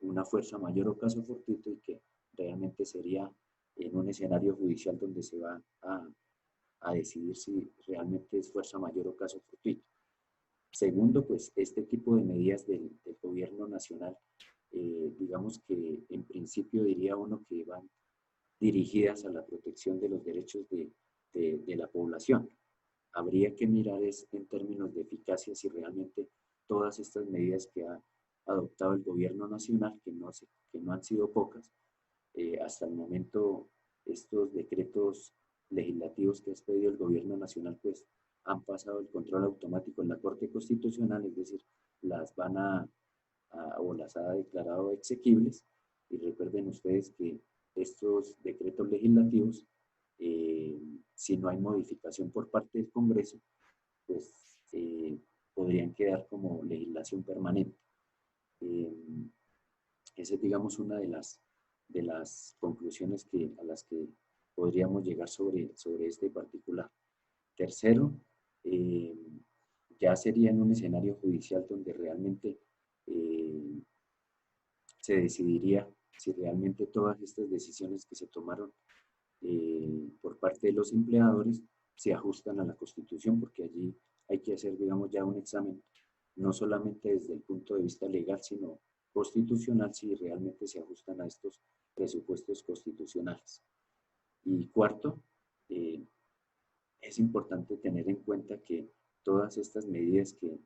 una fuerza mayor o caso fortuito, y que realmente sería en un escenario judicial donde se va a decidir si realmente es fuerza mayor o caso fortuito. Segundo, pues este tipo de medidas del gobierno nacional, digamos que en principio diría uno que van dirigidas a la protección de los derechos de la población. Habría que mirar en términos de eficacia si realmente todas estas medidas que ha adoptado el gobierno nacional, que no han sido pocas, hasta el momento estos decretos legislativos que ha expedido el gobierno nacional pues han pasado el control automático en la Corte Constitucional, es decir, las van o las ha declarado exequibles. Y recuerden ustedes que estos decretos legislativos, si no hay modificación por parte del Congreso, pues podrían quedar como legislación permanente. Esa es, digamos, una de las conclusiones a las que podríamos llegar sobre este particular. Tercero, ya sería en un escenario judicial donde realmente se decidiría si realmente todas estas decisiones que se tomaron por parte de los empleadores se ajustan a la Constitución, porque allí hay que hacer, digamos, ya un examen, no solamente desde el punto de vista legal, sino constitucional, si realmente se ajustan a estos presupuestos constitucionales. Y cuarto, es importante tener en cuenta que todas estas medidas que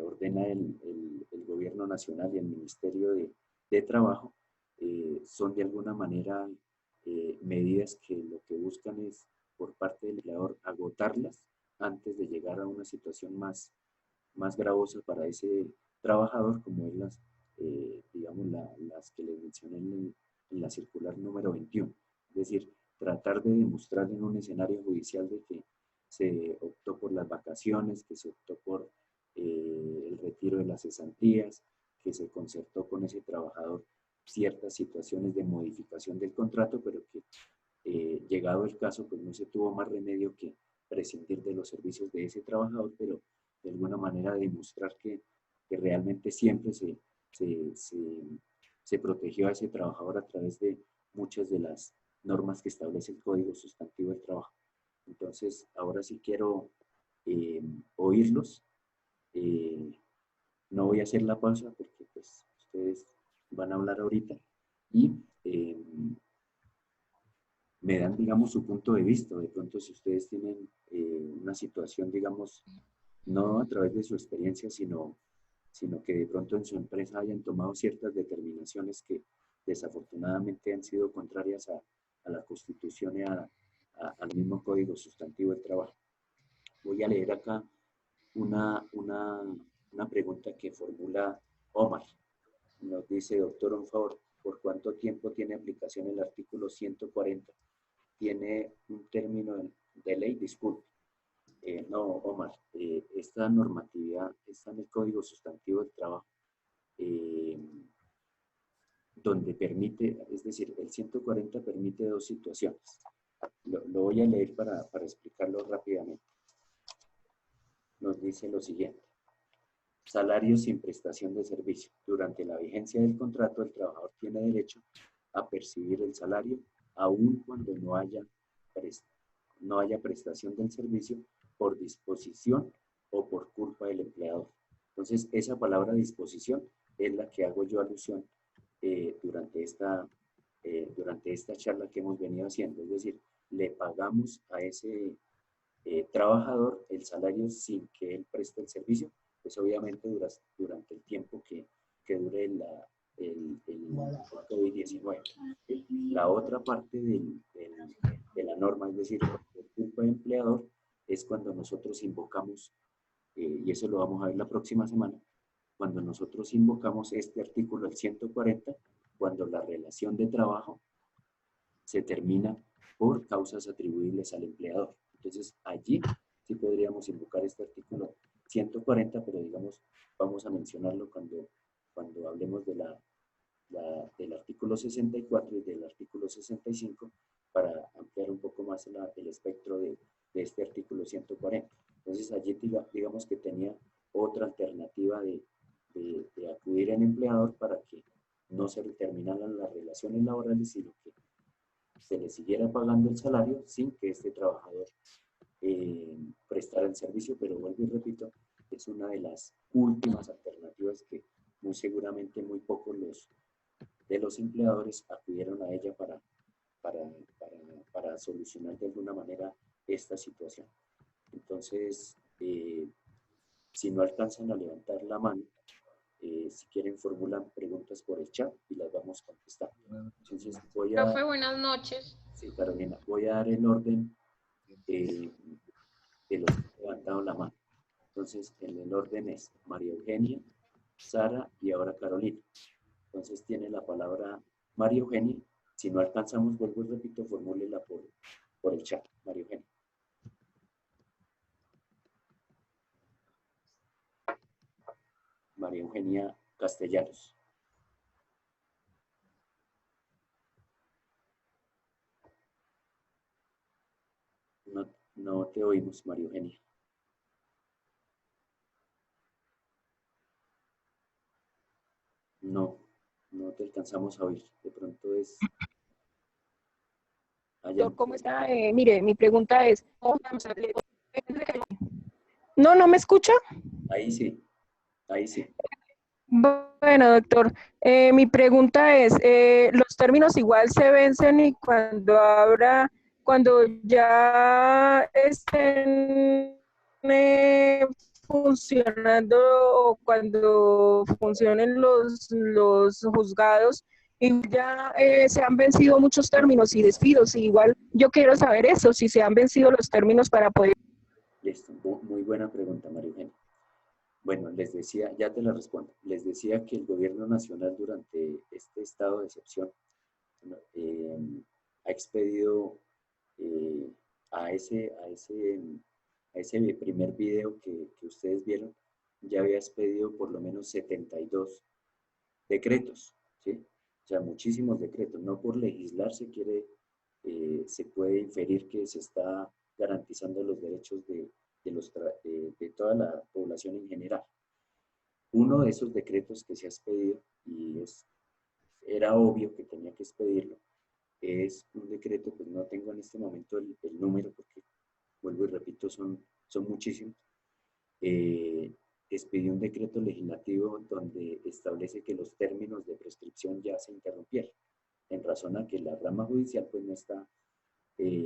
ordena el gobierno nacional y el Ministerio de Trabajo son de alguna manera medidas que lo que buscan es, por parte del empleador, agotarlas antes de llegar a una situación más gravosa para ese trabajador, como es digamos, las que les mencioné en la circular número 21. Es decir, tratar de demostrar en un escenario judicial de que se optó por las vacaciones, que se optó por el retiro de las cesantías, que se concertó con ese trabajador ciertas situaciones de modificación del contrato, pero que llegado el caso, pues no se tuvo más remedio que prescindir de los servicios de ese trabajador, pero de alguna manera demostrar que realmente siempre se protegió a ese trabajador a través de muchas de las normas que establece el Código Sustantivo del Trabajo. Entonces, ahora sí quiero oírlos. No voy a hacer la pausa porque pues ustedes van a hablar ahorita y me dan, digamos, su punto de vista. De pronto, si ustedes tienen una situación, digamos, no a través de su experiencia, sino que de pronto en su empresa hayan tomado ciertas determinaciones que desafortunadamente han sido contrarias a la Constitución y al mismo Código Sustantivo del Trabajo. Voy a leer acá una pregunta que formula Omar. Nos dice: doctor, un favor, ¿por cuánto tiempo tiene aplicación el artículo 140? ¿Tiene un término de ley? Disculpe. No, Omar, esta normatividad está en el Código Sustantivo del Trabajo, donde permite, es decir, el 140 permite dos situaciones. Lo voy a leer para explicarlo rápidamente. Nos dice lo siguiente: salario sin prestación de servicio. Durante la vigencia del contrato, el trabajador tiene derecho a percibir el salario aun cuando no haya prestación del servicio por disposición o por culpa del empleador. Entonces, esa palabra disposición es la que hago yo alusión durante esta charla que hemos venido haciendo. Es decir, le pagamos a ese trabajador el salario sin que él preste el servicio, pues obviamente durante el tiempo que dure el COVID-19. La otra parte de la norma, es decir, por culpa del empleador, es cuando nosotros invocamos, y eso lo vamos a ver la próxima semana, cuando nosotros invocamos este artículo, el 140, cuando la relación de trabajo se termina por causas atribuibles al empleador. Entonces, allí sí podríamos invocar este artículo 140, pero digamos, vamos a mencionarlo cuando hablemos del artículo 64 y del artículo 65 para ampliar un poco más el espectro de este artículo 140. Entonces, allí digamos que tenía otra alternativa de acudir al empleador para que no se terminaran las relaciones laborales, sino que se le siguiera pagando el salario sin que este trabajador prestara el servicio, pero vuelvo y repito, es una de las últimas alternativas que muy seguramente muy pocos de los empleadores acudieron a ella para solucionar de alguna manera esta situación. Entonces, si no alcanzan a levantar la mano, si quieren formulan preguntas por el chat y las vamos contestando. Entonces Profe, buenas noches. Sí, Carolina, voy a dar el orden de los que han levantado la mano. Entonces, el orden es María Eugenia, Sara y ahora Carolina. Entonces, tiene la palabra María Eugenia. Si no alcanzamos, vuelvo y repito, formúlela por el chat. María Eugenia. María Eugenia Castellanos. No te oímos, María Eugenia. No te alcanzamos a oír. De pronto es... Doctor, ¿cómo está? Mire, mi pregunta es... ¿No me escucha? Ahí sí. Bueno, doctor, mi pregunta es, los términos igual se vencen y cuando ya estén funcionando o cuando funcionen los juzgados, y ya se han vencido muchos términos y despidos, y igual yo quiero saber eso, si se han vencido los términos para poder... Listo, muy buena pregunta, María Eugenia. Bueno, les decía, ya te la respondo, les decía que el gobierno nacional durante este estado de excepción ha expedido a ese primer video que ustedes vieron, ya había expedido por lo menos 72 decretos, ¿sí? O sea, muchísimos decretos. No por legislar se puede inferir que se está garantizando los derechos de toda la población en general. Uno de esos decretos que se ha expedido, y era obvio que tenía que expedirlo, es un decreto, pues no tengo en este momento el número porque, vuelvo y repito, son muchísimos. Expidió un decreto legislativo donde establece que los términos de prescripción ya se interrumpieron, en razón a que la rama judicial pues no está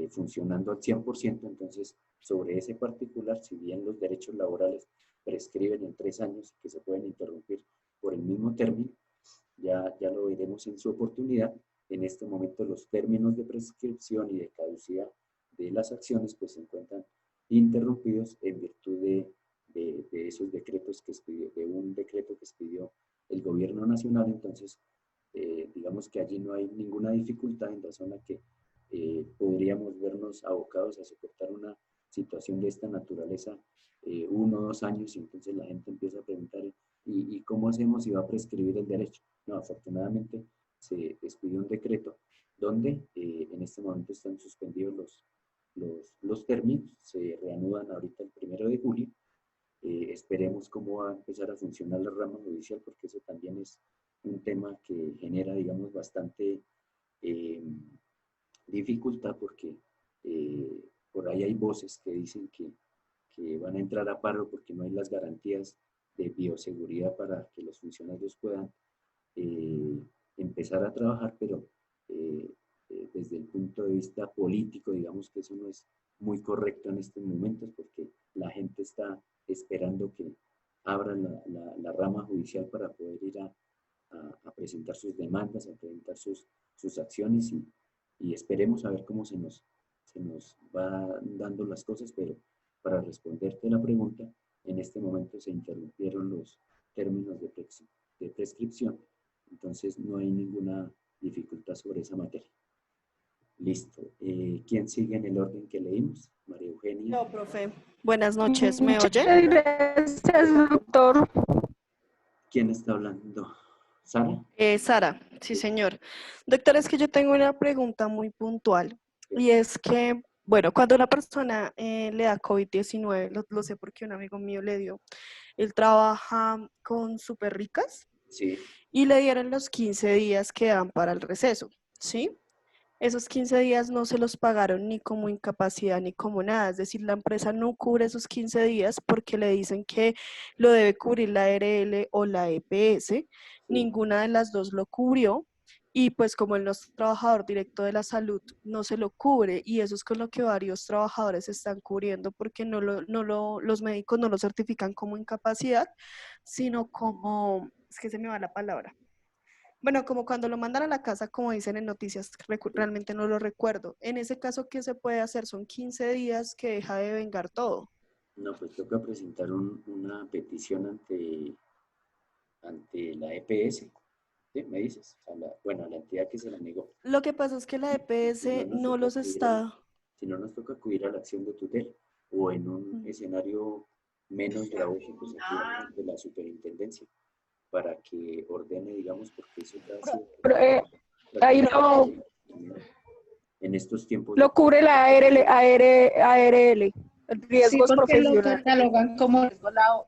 funcionando al 100%, entonces sobre ese particular, si bien los derechos laborales prescriben en 3 años y que se pueden interrumpir por el mismo término, ya lo veremos en su oportunidad. En este momento los términos de prescripción y de caducidad de las acciones pues se encuentran interrumpidos en virtud de esos decretos de un decreto que expidió el gobierno nacional. Entonces digamos que allí no hay ninguna dificultad en razón a que podríamos vernos abocados a soportar una situación de esta naturaleza 1 o 2 años, y entonces la gente empieza a preguntar ¿y cómo hacemos si va a prescribir el derecho? No, afortunadamente se expidió un decreto donde en este momento están suspendidos los términos, se reanudan ahorita el 1 de julio. Esperemos cómo va a empezar a funcionar la rama judicial, porque eso también es un tema que genera, digamos, bastante dificultad porque por ahí hay voces que dicen que van a entrar a paro porque no hay las garantías de bioseguridad para que los funcionarios puedan empezar a trabajar, pero desde el punto de vista político, digamos que eso no es muy correcto en estos momentos porque la gente está esperando que abran la rama judicial para poder ir a presentar sus demandas, a presentar sus acciones y esperemos a ver cómo se nos va dando las cosas, pero para responderte la pregunta, en este momento se interrumpieron los términos de prescripción, entonces no hay ninguna dificultad sobre esa materia. Listo. ¿Quién sigue en el orden que leímos? María Eugenia. No, profe. Buenas noches. ¿Me Muchas oye? gracias, doctor. ¿Quién está hablando? ¿Sara? Sara, sí, señor. Doctor, es que yo tengo una pregunta muy puntual y es que, bueno, cuando una persona le da COVID-19, lo sé porque un amigo mío le dio, él trabaja con súper ricas Sí. y le dieron los 15 días que dan para el receso, ¿sí? Esos 15 días no se los pagaron ni como incapacidad ni como nada, es decir, la empresa no cubre esos 15 días porque le dicen que lo debe cubrir la ARL o la EPS, ninguna de las dos lo cubrió y pues como él no es trabajador directo de la salud, no se lo cubre y eso es con lo que varios trabajadores están cubriendo porque los médicos no lo certifican como incapacidad, sino como, es que se me va la palabra. Bueno, como cuando lo mandan a la casa, como dicen en noticias, realmente no lo recuerdo. En ese caso, ¿qué se puede hacer? Son 15 días que deja de vengar todo. No, pues toca presentar una petición ante la EPS. ¿Sí? ¿Me dices? Bueno, a la entidad que se la negó. Lo que pasa es que la EPS no los está... Si no, nos toca acudir a la acción de tutela o en un escenario menos gravoso, pues aquí ante la superintendencia para que ordene, digamos, porque eso Ahí no, en estos tiempos. lo cubre la ARL, riesgos sí, porque lo profesionales. catalogan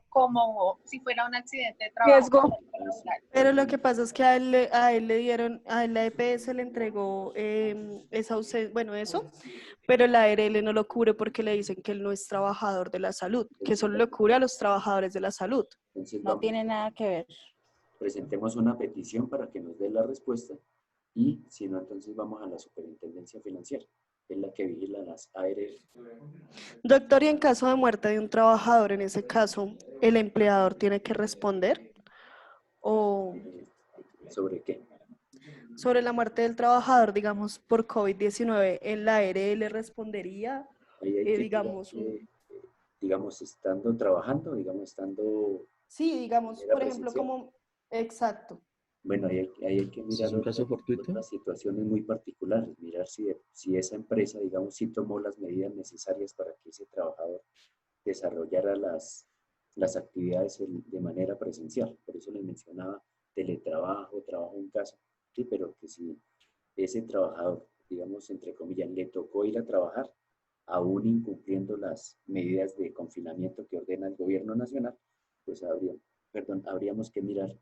como si fuera un accidente de trabajo. Riesgo. Pero lo que pasa es que a él le dieron, a la EPS le entregó esa ausencia, bueno, eso, pero la ARL no lo cubre porque le dicen que él no es trabajador de la salud, que solo lo cubre a los trabajadores de la salud. Entonces, No tiene nada que ver. Presentemos una petición para que nos dé la respuesta y si no, entonces vamos a la superintendencia financiera, que es la que vigila las ARL. Doctor, y en caso de muerte de un trabajador, en ese caso, ¿el empleador tiene que responder? ¿O ¿Sobre qué? sobre la muerte del trabajador, digamos, por COVID-19, en la ARL respondería, Ahí hay que digamos, digamos, estando trabajando, digamos, estando... Sí, digamos, por ejemplo, como... Exacto. Bueno, ahí hay que mirar otras situaciones muy particulares, mirar si esa empresa, digamos, sí tomó las medidas necesarias para que ese trabajador desarrollara las actividades de manera presencial. Por eso les mencionaba teletrabajo, trabajo en casa, sí, pero que si ese trabajador, digamos, entre comillas, le tocó ir a trabajar, aún incumpliendo las medidas de confinamiento que ordena el gobierno nacional, pues habríamos que mirar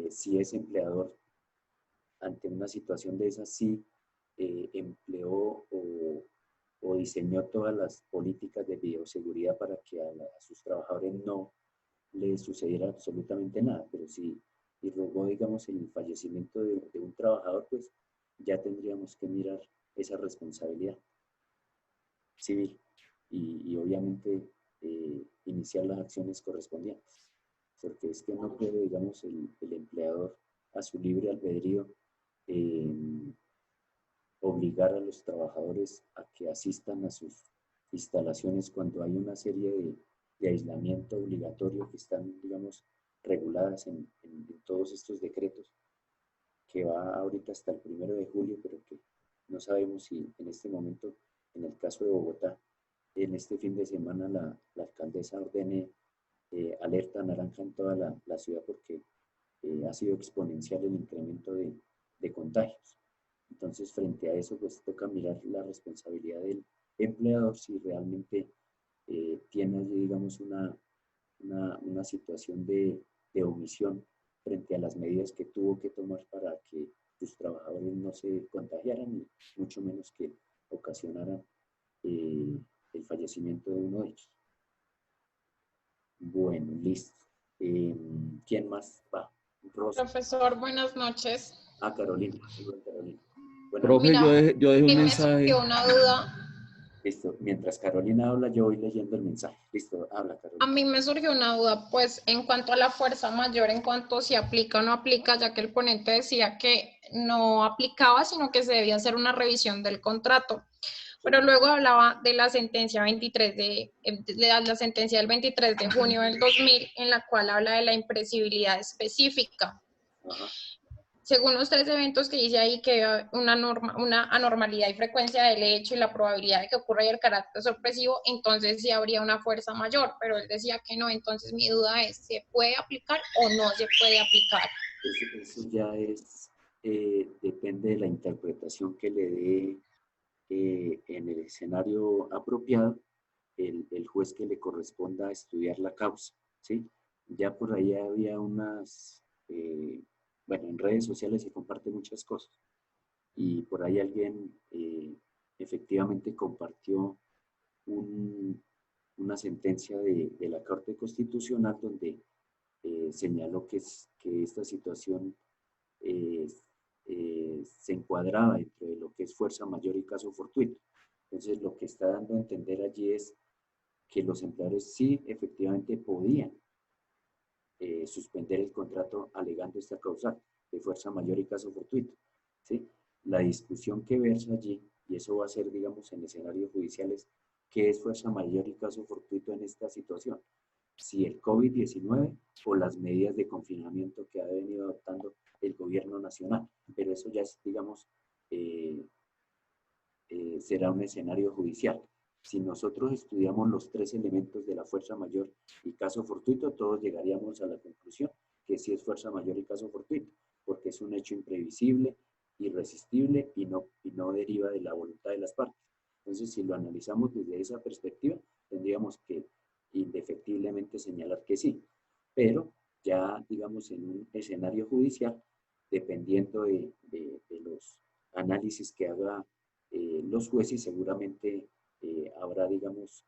si ese empleador, ante una situación de esas, sí empleó o diseñó todas las políticas de bioseguridad para que a sus trabajadores no les sucediera absolutamente nada. Pero si irrogó, digamos, el fallecimiento de un trabajador, pues ya tendríamos que mirar esa responsabilidad civil y obviamente iniciar las acciones correspondientes. Porque es que no puede, digamos, el empleador a su libre albedrío obligar a los trabajadores a que asistan a sus instalaciones cuando hay una serie de aislamiento obligatorio que están, digamos, reguladas en todos estos decretos, que va ahorita hasta el 1 de julio, pero que no sabemos si en este momento, en el caso de Bogotá, en este fin de semana la alcaldesa ordene alerta naranja en toda la ciudad porque ha sido exponencial el incremento de contagios. Entonces, frente a eso, pues toca mirar la responsabilidad del empleador si realmente tiene allí, digamos, una situación de omisión frente a las medidas que tuvo que tomar para que sus trabajadores no se contagiaran y mucho menos que ocasionaran el fallecimiento de uno de ellos. Bueno, listo. ¿Quién más va? Rosa. Profesor, buenas noches. Carolina. Carolina. Buenas Profe, noches. yo dejé un Me mensaje. surgió una duda. Listo. Mientras Carolina habla, yo voy leyendo el mensaje. Listo, habla Carolina. A mí me surgió una duda, pues, en cuanto a la fuerza mayor, en cuanto si aplica o no aplica, ya que el ponente decía que no aplicaba, sino que se debía hacer una revisión del contrato. Pero luego hablaba de la sentencia 23 de la sentencia del 23 de junio del 2000, en la cual habla de la impresibilidad específica. Ajá. Según los 3 eventos que dice ahí, que una anormalidad y frecuencia del hecho y la probabilidad de que ocurra y el carácter sorpresivo, entonces sí habría una fuerza mayor, pero él decía que no. Entonces mi duda es, ¿se puede aplicar o no se puede aplicar? Eso ya es, depende de la interpretación que le dé en el escenario apropiado el juez que le corresponda estudiar la causa, ¿sí? Ya por ahí había unas... bueno, en redes sociales se comparten muchas cosas y por ahí alguien efectivamente compartió una sentencia de la Corte Constitucional donde señaló que esta situación se encuadraba dentro de lo que es fuerza mayor y caso fortuito. Entonces, lo que está dando a entender allí es que los empleadores sí efectivamente podían suspender el contrato alegando esta causal de fuerza mayor y caso fortuito, ¿sí? La discusión que versa allí, y eso va a ser, digamos, en escenarios judiciales, ¿qué es fuerza mayor y caso fortuito en esta situación? Si el COVID-19 o las medidas de confinamiento que ha venido adoptando el gobierno nacional, pero eso ya es, digamos, será un escenario judicial. Si nosotros estudiamos los 3 elementos de la fuerza mayor y caso fortuito, todos llegaríamos a la conclusión que sí es fuerza mayor y caso fortuito, porque es un hecho imprevisible, irresistible y no deriva de la voluntad de las partes. Entonces, si lo analizamos desde esa perspectiva, tendríamos que indefectiblemente señalar que sí. Pero ya, digamos, en un escenario judicial, dependiendo de los análisis que haga los jueces, seguramente habrá, digamos,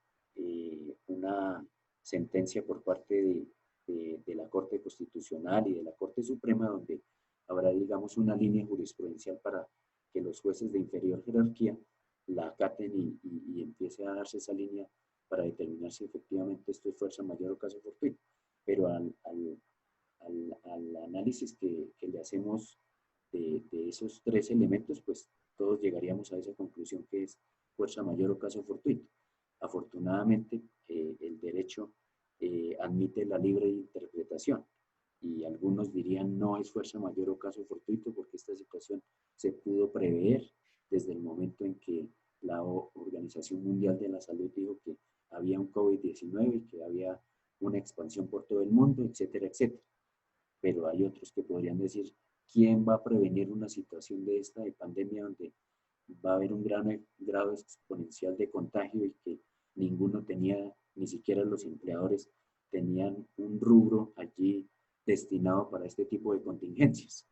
una sentencia por parte de la Corte Constitucional y de la Corte Suprema, donde habrá, digamos, una línea jurisprudencial para que los jueces de inferior jerarquía la acaten y empiece a darse esa línea para determinar si efectivamente esto es fuerza mayor o caso fortuito. Pero al análisis que le hacemos de esos 3 elementos, pues todos llegaríamos a esa conclusión que es fuerza mayor o caso fortuito. Afortunadamente, el derecho admite la libre interpretación y algunos dirían no es fuerza mayor o caso fortuito porque esta situación se pudo prever desde el momento en que la Organización Mundial de la Salud dijo que había un COVID-19 y que había una expansión por todo el mundo, etcétera, etcétera. Pero hay otros que podrían decir, ¿quién va a prevenir una situación de esta de pandemia donde va a haber un gran grado exponencial de contagio y que ninguno tenía, ni siquiera los empleadores tenían un rubro allí destinado para este tipo de contingencias?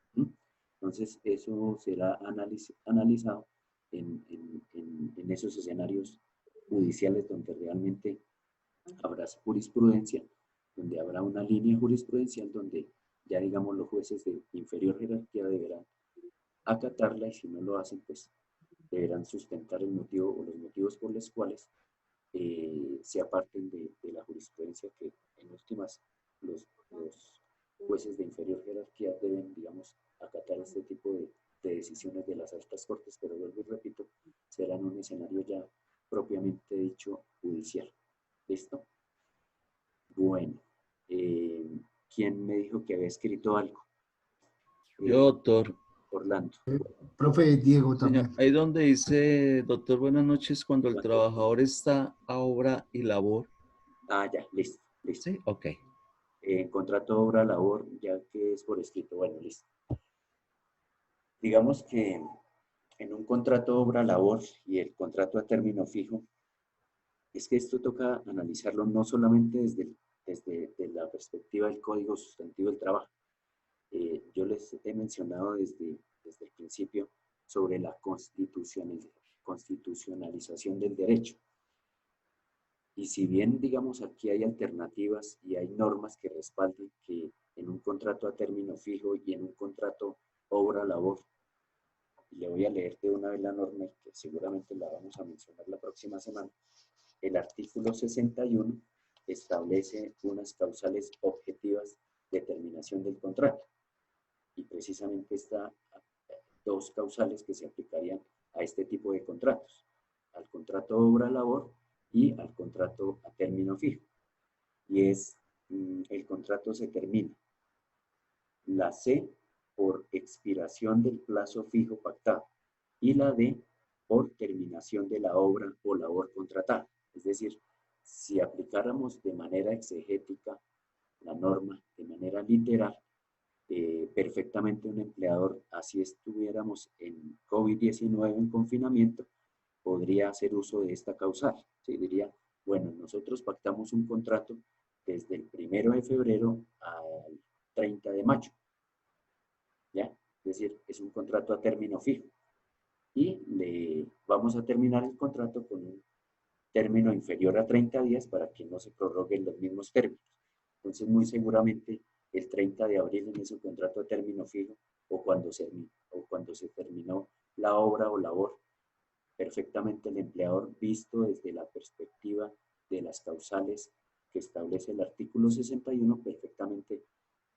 Entonces, eso será analizado en esos escenarios judiciales donde realmente habrá jurisprudencia, donde habrá una línea jurisprudencial donde ya, digamos, los jueces de inferior jerarquía deberán acatarla y si no lo hacen, pues deberán sustentar el motivo o los motivos por los cuales se aparten de la jurisprudencia que en últimas los jueces de inferior jerarquía deben, digamos, acatar este tipo de decisiones de las altas cortes, pero vuelvo y repito, será en un escenario ya propiamente dicho judicial. ¿Listo? Bueno, ¿quién me dijo que había escrito algo? Yo, doctor. Orlando. Profe Diego también. Señor, ahí donde dice, doctor, buenas noches, cuando el trabajador está a obra y labor. Ah, ya, listo, listo. Sí, ok. Contrato obra-labor, ya que es por escrito, bueno, listo. Digamos que en un contrato obra-labor y el contrato a término fijo, es que esto toca analizarlo no solamente desde la perspectiva del Código Sustantivo del Trabajo. Yo les he mencionado desde el principio sobre la constitucionalización del derecho. Y si bien, digamos, aquí hay alternativas y hay normas que respaldan que en un contrato a término fijo y en un contrato obra-labor, y le voy a leer de una vez la norma, que seguramente la vamos a mencionar la próxima semana, el artículo 61 establece unas causales objetivas de terminación del contrato. Y precisamente está dos causales que se aplicarían a este tipo de contratos, al contrato obra-labor y al contrato a término fijo. Y es, el contrato se termina. La C, por expiración del plazo fijo pactado. Y la D, por terminación de la obra o labor contratada. Es decir, si aplicáramos de manera exegética la norma, de manera literal, perfectamente un empleador, así estuviéramos en COVID-19, en confinamiento, podría hacer uso de esta causal. Se diría, bueno, nosotros pactamos un contrato desde el 1 de febrero al 30 de mayo. ¿Ya? Es decir, es un contrato a término fijo. Y le vamos a terminar el contrato con un término inferior a 30 días para que no se prorroguen los mismos términos. Entonces, muy seguramente, el 30 de abril en ese contrato a término fijo o cuando se terminó la obra o labor, perfectamente el empleador, visto desde la perspectiva de las causales que establece el artículo 61, perfectamente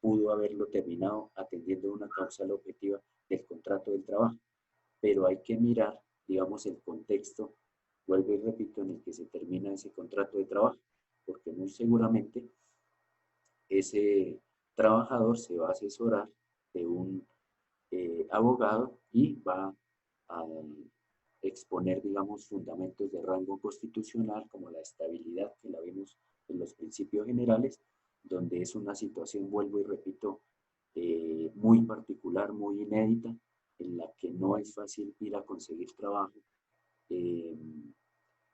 pudo haberlo terminado atendiendo una causal objetiva del contrato del trabajo. Pero hay que mirar, digamos, el contexto, vuelvo y repito, en el que se termina ese contrato de trabajo, porque muy seguramente ese trabajador se va a asesorar de un abogado y va a exponer, digamos, fundamentos de rango constitucional como la estabilidad que la vimos en los principios generales, donde es una situación, vuelvo y repito, muy particular, muy inédita, en la que no es fácil ir a conseguir trabajo en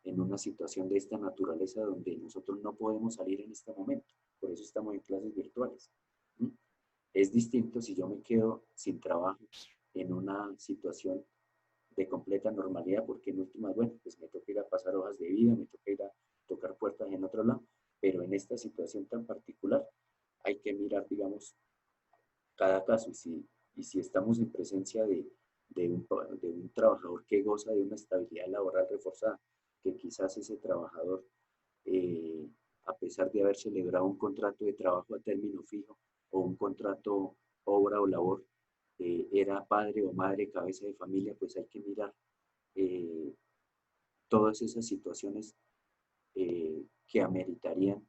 una situación de esta naturaleza donde nosotros no podemos salir en este momento. Por eso estamos en clases virtuales. Es distinto si yo me quedo sin trabajo en una situación de completa normalidad, porque en últimas, bueno, pues me toca ir a pasar hojas de vida, me toca ir a tocar puertas en otro lado, pero en esta situación tan particular hay que mirar, digamos, cada caso, y si estamos en presencia de un trabajador que goza de una estabilidad laboral reforzada, que quizás ese trabajador, a pesar de haber celebrado un contrato de trabajo a término fijo o un contrato obra o labor, era padre o madre, cabeza de familia, pues hay que mirar todas esas situaciones que ameritarían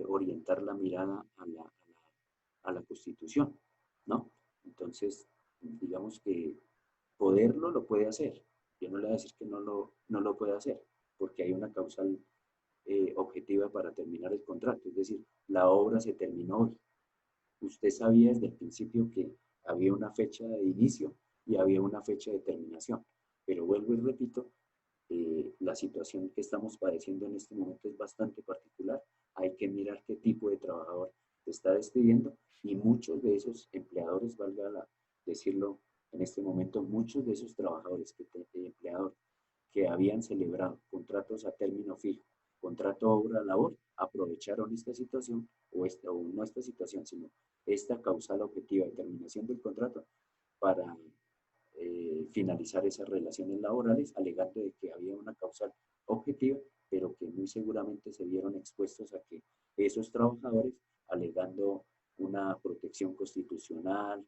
orientar la mirada a la Constitución, ¿no? Entonces, digamos que poderlo lo puede hacer. Yo no le voy a decir que no lo puede hacer, porque hay una causal objetiva para terminar el contrato. Es decir, la obra se terminó hoy. Usted sabía desde el principio que había una fecha de inicio y había una fecha de terminación. Pero vuelvo y repito, la situación que estamos padeciendo en este momento es bastante particular. Hay que mirar qué tipo de trabajador se está despidiendo y muchos de esos empleadores, valga decirlo en este momento, muchos de esos trabajadores, empleadores que habían celebrado contratos a término fijo, contrato obra-labor, aprovecharon esta situación, o no esta situación, sino esta causal objetiva de terminación del contrato para finalizar esas relaciones laborales, alegando de que había una causal objetiva, pero que muy seguramente se vieron expuestos a que esos trabajadores, alegando una protección constitucional,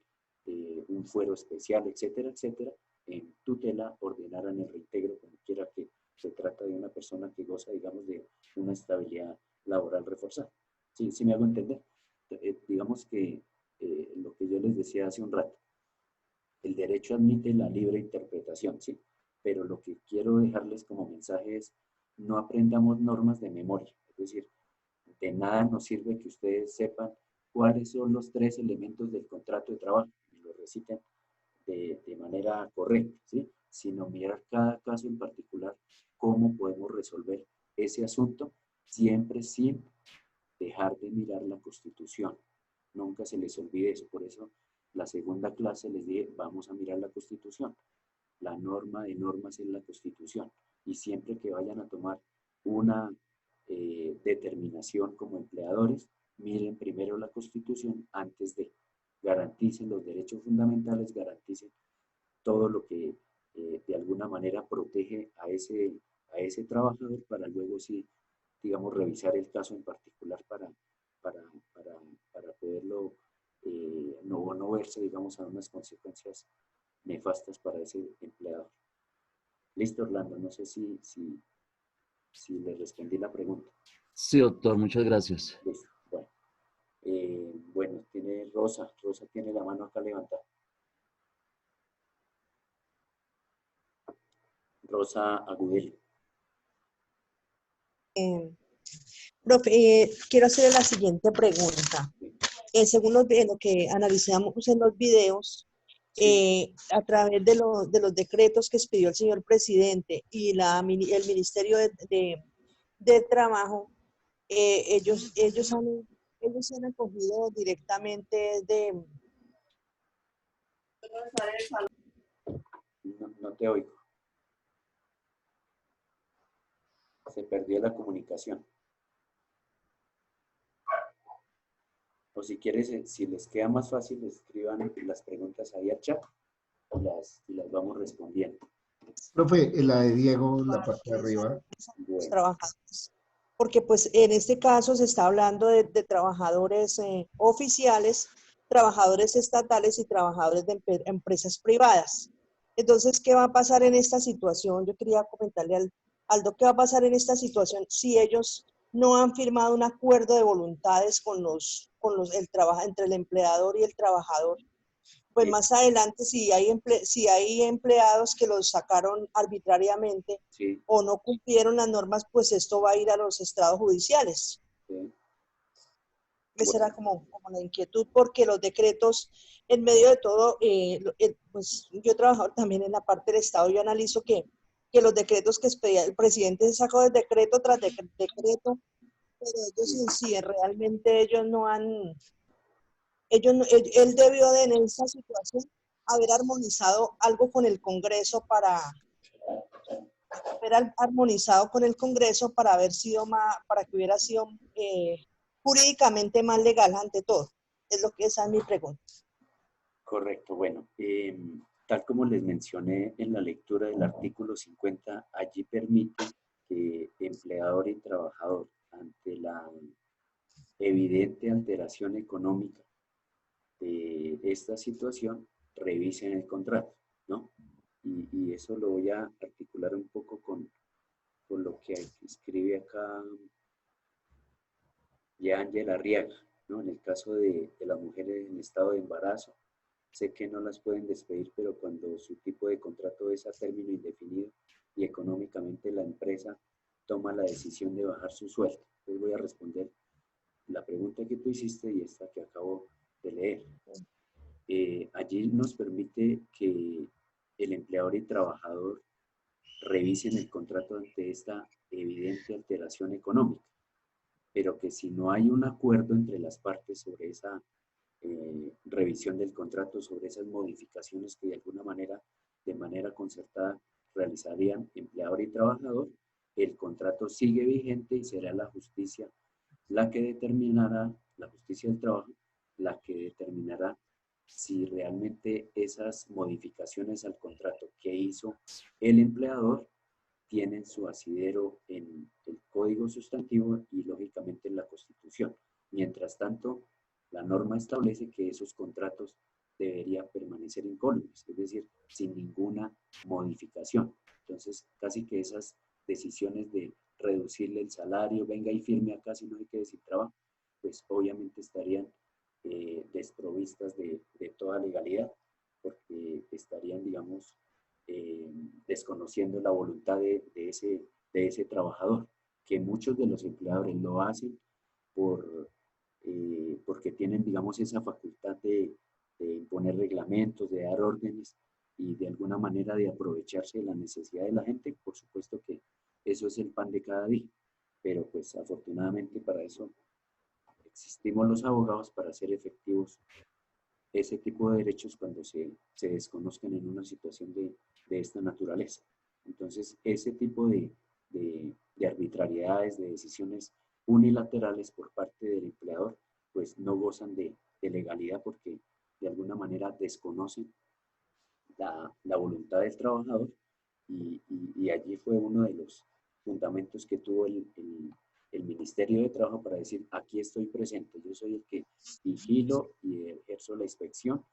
un fuero especial, etcétera, etcétera, en tutela ordenaran el reintegro, como quiera que se trata de una persona que goza, digamos, de una estabilidad laboral reforzada. ¿Sí, sí me hago entender? Digamos que lo que yo les decía hace un rato, el derecho admite la libre interpretación, sí, pero lo que quiero dejarles como mensaje es no aprendamos normas de memoria, es decir, de nada nos sirve que ustedes sepan cuáles son los 3 elementos del contrato de trabajo y lo reciten de manera correcta, ¿sí? Sino mirar cada caso en particular, cómo podemos resolver ese asunto, siempre sin dejar de mirar la Constitución. Nunca se les olvide eso. Por eso la segunda clase les dije, vamos a mirar la Constitución. La norma de normas es la Constitución. Y siempre que vayan a tomar una determinación como empleadores, miren primero la Constitución antes de garanticen los derechos fundamentales, garanticen todo lo que de alguna manera protege a ese trabajador para luego sí, digamos, revisar el caso en particular para poderlo no verse, digamos, a unas consecuencias nefastas para ese empleador. Listo, Orlando, no sé si le respondí la pregunta. Sí, doctor, muchas gracias. Listo, bueno. Bueno, tiene Rosa tiene la mano acá levantada. Rosa Agudelo. Profe, quiero hacerle la siguiente pregunta. Según lo que analizamos en los videos, a través de los decretos que expidió el señor presidente y el Ministerio de Trabajo, ellos se han acogido directamente No te oigo. Se perdió la comunicación. O si quieres, si les queda más fácil, escriban las preguntas ahí al chat y las vamos respondiendo. Profe, la de Diego, la parte de arriba. los trabajadores. Porque pues en este caso se está hablando de trabajadores oficiales, trabajadores estatales y trabajadores de empresas privadas. Entonces, ¿qué va a pasar en esta situación? Yo quería comentarle al Aldo, ¿qué va a pasar en esta situación si ellos no han firmado un acuerdo de voluntades entre el empleador y el trabajador? Pues más adelante, si hay empleados que los sacaron arbitrariamente o no cumplieron las normas, pues esto va a ir a los estrados judiciales. Esa era como la inquietud, porque los decretos, en medio de todo, pues yo he trabajado también en la parte del Estado, yo analizo que los decretos que expedía el presidente sacó de decreto tras decreto, pero ellos inciden, realmente ellos no han... él debió de, en esa situación, haber armonizado algo con el Congreso para para que hubiera sido jurídicamente más legal ante todo. Esa es mi pregunta. Correcto, bueno, tal como les mencioné en la lectura del artículo 50, allí permite que empleador y trabajador, ante la evidente alteración económica de esta situación, revisen el contrato, ¿no? Y eso lo voy a articular un poco con lo que escribe acá ya Ángela Arriaga, ¿no? En el caso de las mujeres en estado de embarazo, sé que no las pueden despedir, pero cuando su tipo de contrato es a término indefinido y económicamente la empresa toma la decisión de bajar su sueldo. Entonces voy a responder la pregunta que tú hiciste y esta que acabo de leer. Allí nos permite que el empleador y trabajador revisen el contrato ante esta evidente alteración económica, pero que si no hay un acuerdo entre las partes sobre esa revisión del contrato, sobre esas modificaciones que de alguna manera, de manera concertada, realizarían empleador y trabajador, el contrato sigue vigente y será la justicia la que determinará, la justicia del trabajo, la que determinará si realmente esas modificaciones al contrato que hizo el empleador tienen su asidero en el Código Sustantivo y lógicamente en la Constitución. Mientras tanto, la norma establece que esos contratos deberían permanecer incólumes, es decir, sin ninguna modificación. Entonces, casi que esas decisiones de reducirle el salario, venga y firme acá si no hay que decir trabajo, pues obviamente estarían desprovistas de toda legalidad, porque estarían, digamos, desconociendo la voluntad de ese trabajador, que muchos de los empleadores lo hacen porque tienen, digamos, esa facultad de imponer reglamentos, de dar órdenes y de alguna manera de aprovecharse de la necesidad de la gente. Por supuesto que eso es el pan de cada día, pero pues afortunadamente para eso existimos los abogados, para hacer efectivos ese tipo de derechos cuando se desconozcan en una situación de esta naturaleza. Entonces, ese tipo de arbitrariedades, de decisiones unilaterales por parte del empleador, pues no gozan de legalidad porque de alguna manera desconocen la voluntad del trabajador y allí fue uno de los fundamentos que tuvo el Ministerio de Trabajo para decir, aquí estoy presente, yo soy el que vigilo y ejerzo la inspección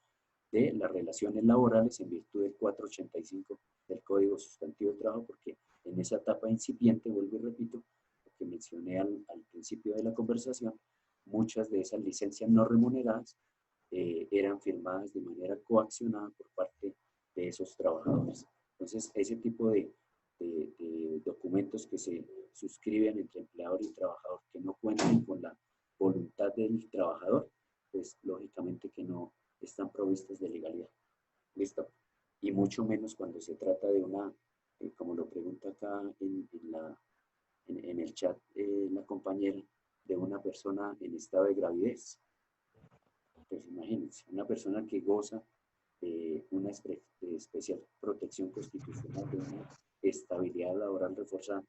de las relaciones laborales en virtud del 485 del Código Sustantivo del Trabajo, porque en esa etapa incipiente, vuelvo y repito, lo que mencioné al principio de la conversación, muchas de esas licencias no remuneradas eran firmadas de manera coaccionada por parte de esos trabajadores. Entonces, ese tipo de documentos que se suscriben entre empleador y trabajador que no cuentan con la voluntad del trabajador, pues lógicamente que no están provistas de legalidad. ¿Listo? Y mucho menos cuando se trata de una, como lo pregunta acá en el chat la compañera, de una persona en estado de gravidez. Pues imagínense, una persona que goza de una especial protección constitucional, de una estabilidad laboral reforzada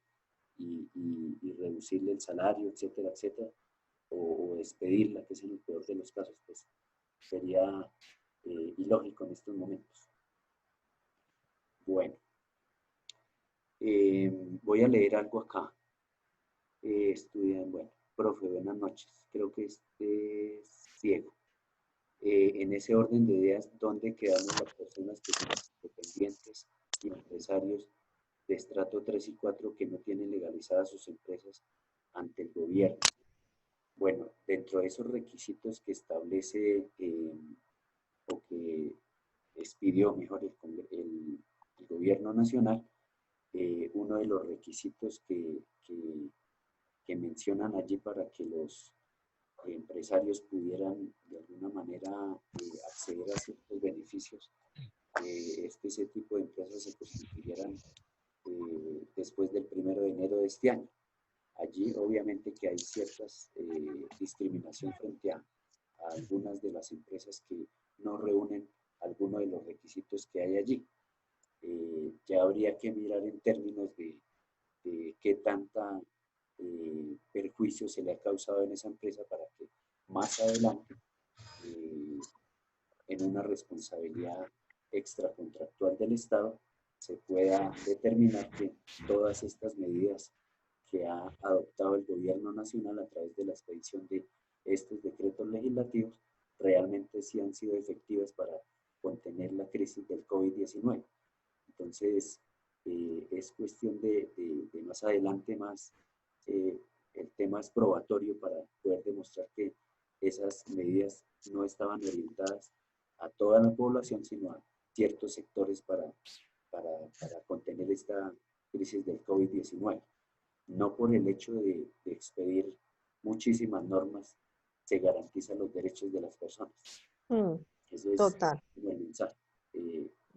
y reducirle el salario, etcétera, etcétera, o despedirla, que es en el peor de los casos, pues sería ilógico en estos momentos. Bueno, voy a leer algo acá. Bueno, profe, buenas noches. Creo que este es ciego. En ese orden de ideas, ¿dónde quedamos las personas que son independientes y empresarios de estrato 3 y 4 que no tienen legalizadas sus empresas ante el gobierno? Bueno, dentro de esos requisitos que establece o que expidió mejor el gobierno nacional, uno de los requisitos que mencionan allí para que los empresarios pudieran de alguna manera acceder a ciertos beneficios, es que ese tipo de empresas se constituyeran después del 1 de enero de este año. Allí obviamente que hay ciertas discriminación frente a algunas de las empresas que no reúnen alguno de los requisitos que hay allí. Ya habría que mirar en términos de qué tanta perjuicio se le ha causado en esa empresa para que más adelante, en una responsabilidad extracontractual del Estado, se pueda determinar que todas estas medidas que ha adoptado el gobierno nacional a través de la expedición de estos decretos legislativos realmente sí han sido efectivas para contener la crisis del COVID-19. Entonces, es cuestión de más adelante el tema es probatorio para poder demostrar que esas medidas no estaban orientadas a toda la población, sino a ciertos sectores para contener esta crisis del COVID-19. No por el hecho de expedir muchísimas normas se garantizan los derechos de las personas. Eso es Total. un buen mensaje.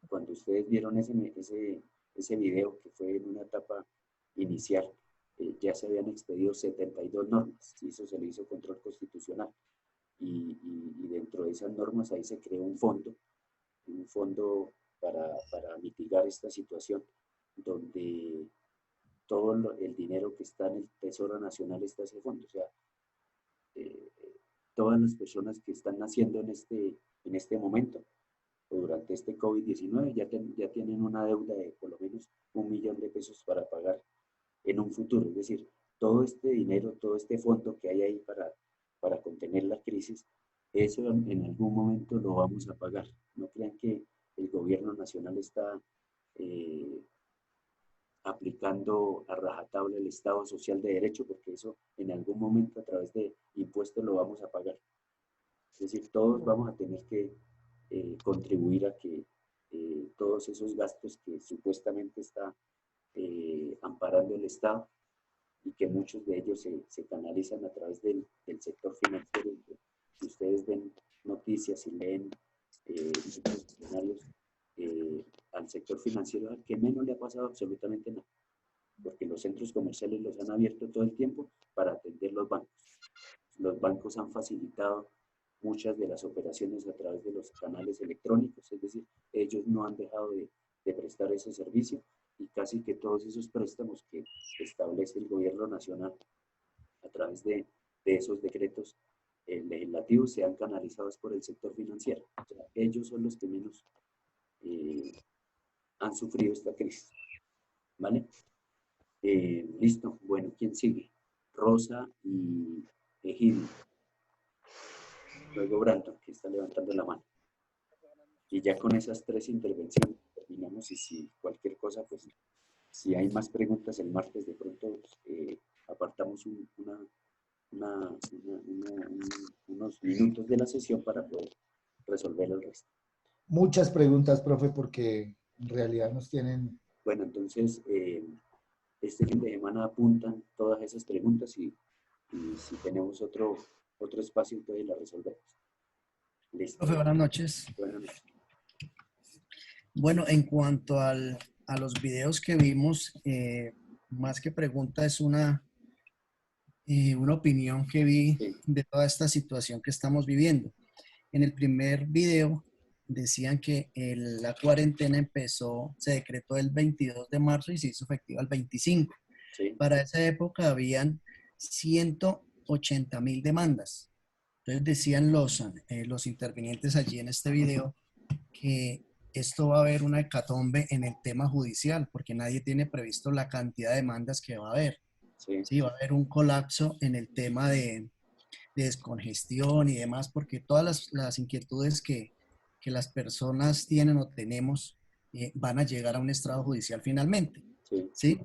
Cuando ustedes vieron ese video que fue en una etapa inicial, ya se habían expedido 72 normas y eso se le hizo control constitucional. Y dentro de esas normas ahí se creó un fondo para mitigar esta situación, donde todo el dinero que está en el Tesoro Nacional está ese fondo. O sea, todas las personas que están naciendo en este momento o durante este COVID-19 ya tienen una deuda de por lo menos 1 millón de pesos para pagar en un futuro. Es decir, todo este dinero, todo este fondo que hay ahí para contener la crisis, eso en algún momento lo vamos a pagar. No crean que el gobierno nacional está aplicando a rajatabla el Estado Social de Derecho, porque eso en algún momento a través de impuestos lo vamos a pagar. Es decir, todos vamos a tener que contribuir a que todos esos gastos que supuestamente está amparando el Estado y que muchos de ellos se canalizan a través del sector financiero. Si ustedes ven noticias y leen escenarios, al sector financiero al que menos le ha pasado absolutamente nada, porque los centros comerciales los han abierto todo el tiempo para atender los bancos. Los bancos han facilitado muchas de las operaciones a través de los canales electrónicos, es decir, ellos no han dejado de prestar ese servicio y casi que todos esos préstamos que establece el gobierno nacional a través de esos decretos legislativos sean canalizados por el sector financiero. O sea, ellos son los que menos han sufrido esta crisis. ¿Vale? Listo. Bueno, ¿quién sigue? Rosa y Egidio. Luego Brandon, que está levantando la mano. Y ya con esas 3 intervenciones terminamos y si cualquier cosa, pues si hay más preguntas el martes, de pronto apartamos unos minutos de la sesión para poder resolver el resto. Muchas preguntas, profe, porque en realidad nos tienen... Bueno, entonces, este fin de semana apuntan todas esas preguntas y si tenemos otro espacio, entonces las resolvemos. Listo. Profe, buenas noches. Buenas noches. Bueno, en cuanto a los videos que vimos, más que pregunta es una opinión que vi de toda esta situación que estamos viviendo. En el primer video decían que la cuarentena se decretó el 22 de marzo y se hizo efectiva el 25. Sí. Para esa época habían 180.000 demandas. Entonces decían los intervinientes allí en este video que esto va a haber una hecatombe en el tema judicial porque nadie tiene previsto la cantidad de demandas que va a haber. Sí, va a haber un colapso en el tema de descongestión y demás porque todas las inquietudes que las personas tienen o tenemos van a llegar a un estrado judicial finalmente. ¿Sí?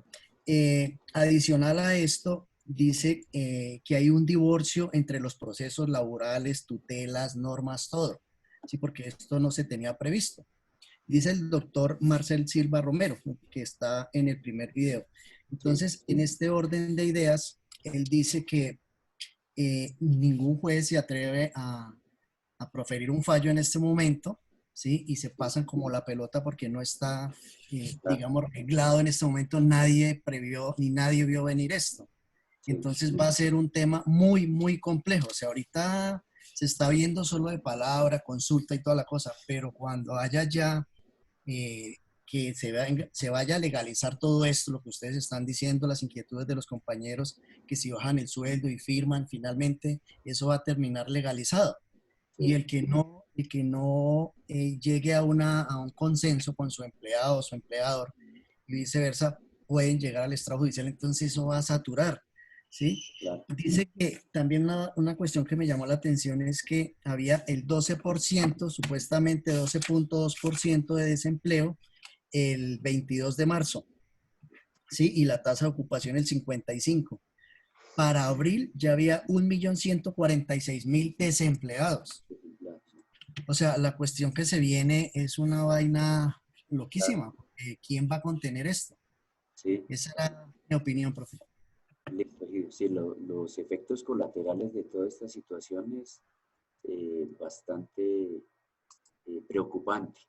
Adicional a esto, dice que hay un divorcio entre los procesos laborales, tutelas, normas, todo. ¿Sí? Porque esto no se tenía previsto. Dice el doctor Marcel Silva Romero, que está en el primer video. Entonces, en este orden de ideas, él dice que ningún juez se atreve a proferir un fallo en este momento, ¿sí? Y se pasan como la pelota porque no está, digamos, arreglado en este momento. Nadie previó ni nadie vio venir esto. Entonces va a ser un tema muy, muy complejo. O sea, ahorita se está viendo solo de palabra, consulta y toda la cosa, pero cuando haya ya que se vaya a legalizar todo esto, lo que ustedes están diciendo, las inquietudes de los compañeros, que si bajan el sueldo y firman, finalmente eso va a terminar legalizado. Y el que no llegue a un consenso con su empleado o su empleador y viceversa, pueden llegar al estrado judicial, entonces eso va a saturar. ¿Sí? Dice que también una cuestión que me llamó la atención es que había el 12%, supuestamente 12.2% de desempleo el 22 de marzo, ¿sí? Y la tasa de ocupación el 55%. Para abril ya había 1.146.000 desempleados. O sea, la cuestión que se viene es una vaina loquísima. ¿Quién va a contener esto? Sí. Esa era mi opinión, profe. Sí, los efectos colaterales de toda esta situación es bastante preocupante,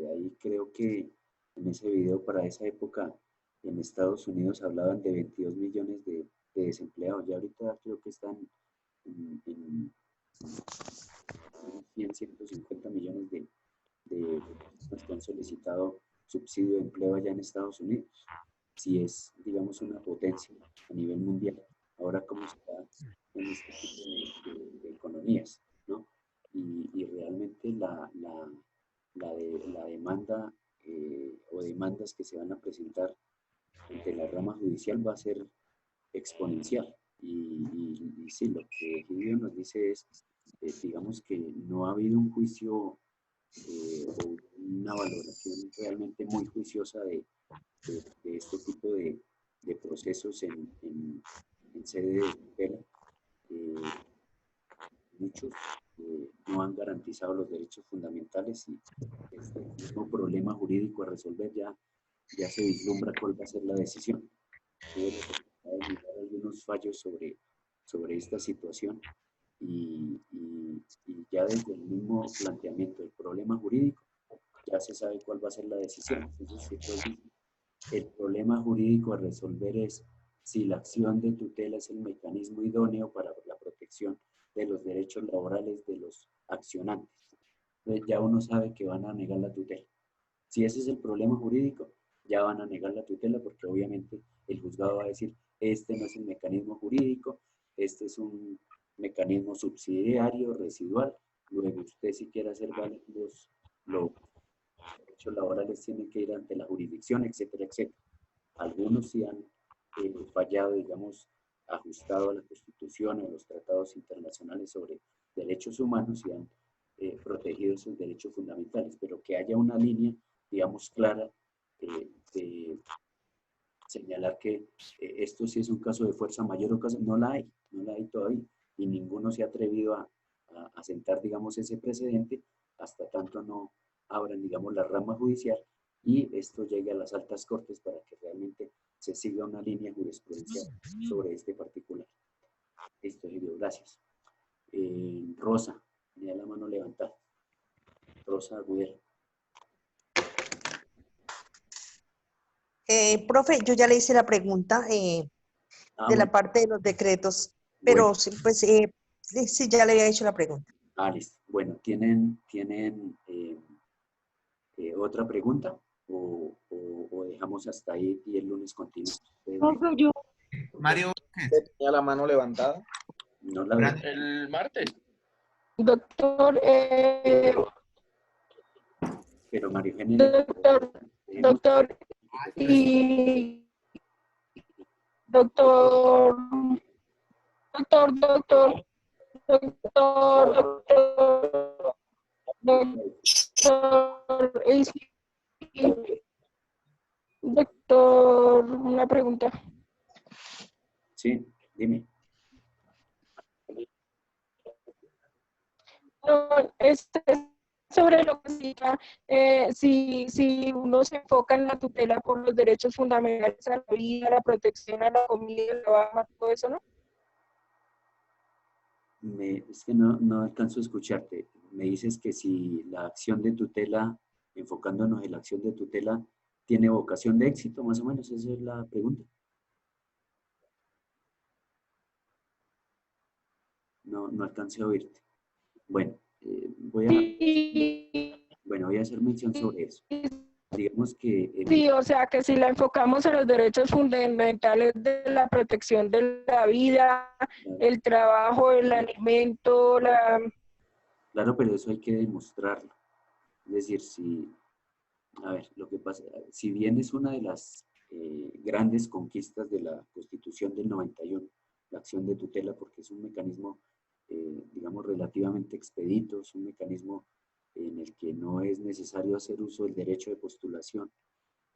Ahí creo que en ese video para esa época en Estados Unidos hablaban de 22 millones de desempleados. Ya ahorita creo que están en 150 millones de personas que han solicitado subsidio de empleo allá en Estados Unidos. Si es, digamos, una potencia a nivel mundial. Ahora, ¿cómo está en este tipo de economías? ¿No? Y realmente la demanda o demandas que se van a presentar ante la rama judicial va a ser exponencial. Y sí, lo que Julio nos dice es, digamos que no ha habido un juicio o una valoración realmente muy juiciosa de este tipo de procesos en sede de tutela. Muchos no han garantizado los derechos fundamentales y este mismo problema jurídico a resolver ya se vislumbra cuál va a ser la decisión. Hay algunos fallos sobre esta situación y ya desde el mismo planteamiento del problema jurídico ya se sabe cuál va a ser la decisión. Entonces, el problema jurídico a resolver es si la acción de tutela es el mecanismo idóneo para la protección de los derechos laborales de los accionantes. Entonces ya uno sabe que van a negar la tutela. Si ese es el problema jurídico, ya van a negar la tutela porque obviamente el juzgado va a decir, este no es un mecanismo jurídico, este es un mecanismo subsidiario, residual. Luego usted si quiere hacer válidos los derechos laborales tienen que ir ante la jurisdicción, etcétera, etcétera. Algunos sí han fallado, digamos, ajustado a la Constitución o a los tratados internacionales sobre derechos humanos y han protegido esos derechos fundamentales, pero que haya una línea, digamos, clara de señalar que esto sí es un caso de fuerza mayor o caso, no la hay todavía, y ninguno se ha atrevido a sentar, digamos, ese precedente hasta tanto no abran, digamos, la rama judicial y esto llegue a las altas cortes para que realmente se siga una línea jurisprudencial sobre este particular. Esto es video, gracias. Rosa, tenía la mano levantada. Rosa Agudelo. Profe, yo ya le hice la pregunta de la parte de los decretos, pero bueno, sí, pues sí, ya le había hecho la pregunta. Listo. Bueno, ¿tienen otra pregunta? ¿O dejamos hasta ahí y el lunes continuamos? Mario, ¿tenía la mano levantada? No la veo. El martes. Doctor, Pero María Eugenia... doctor, y doctor, una pregunta. Sí, dime. No, sobre lo que significa, si uno se enfoca en la tutela por los derechos fundamentales a la vida, a la protección, a la comida, al trabajo, todo eso, ¿no? Es que no alcanzo a escucharte. Me dices que si la acción de tutela, enfocándonos en la acción de tutela, tiene vocación de éxito, más o menos, esa es la pregunta. No alcancé a oírte. Bueno, voy a hacer mención sobre eso. Digamos que... Sí, o sea, que si la enfocamos en los derechos fundamentales de la protección de la vida, el trabajo, el alimento, Claro, pero eso hay que demostrarlo. Es decir, lo que pasa, si bien es una de las grandes conquistas de la Constitución del 91, la acción de tutela, porque es un mecanismo, digamos, relativamente expedito, es un mecanismo en el que no es necesario hacer uso del derecho de postulación,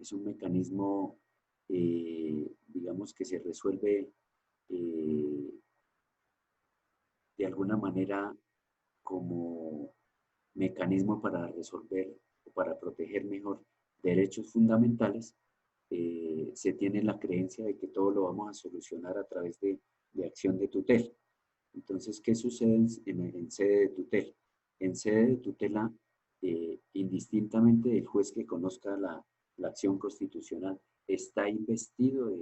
es un mecanismo, digamos, que se resuelve de alguna manera como mecanismo para resolver o para proteger mejor derechos fundamentales, se tiene la creencia de que todo lo vamos a solucionar a través de acción de tutela. Entonces, ¿qué sucede en sede de tutela? En sede de tutela, indistintamente del juez que conozca la acción constitucional, está investido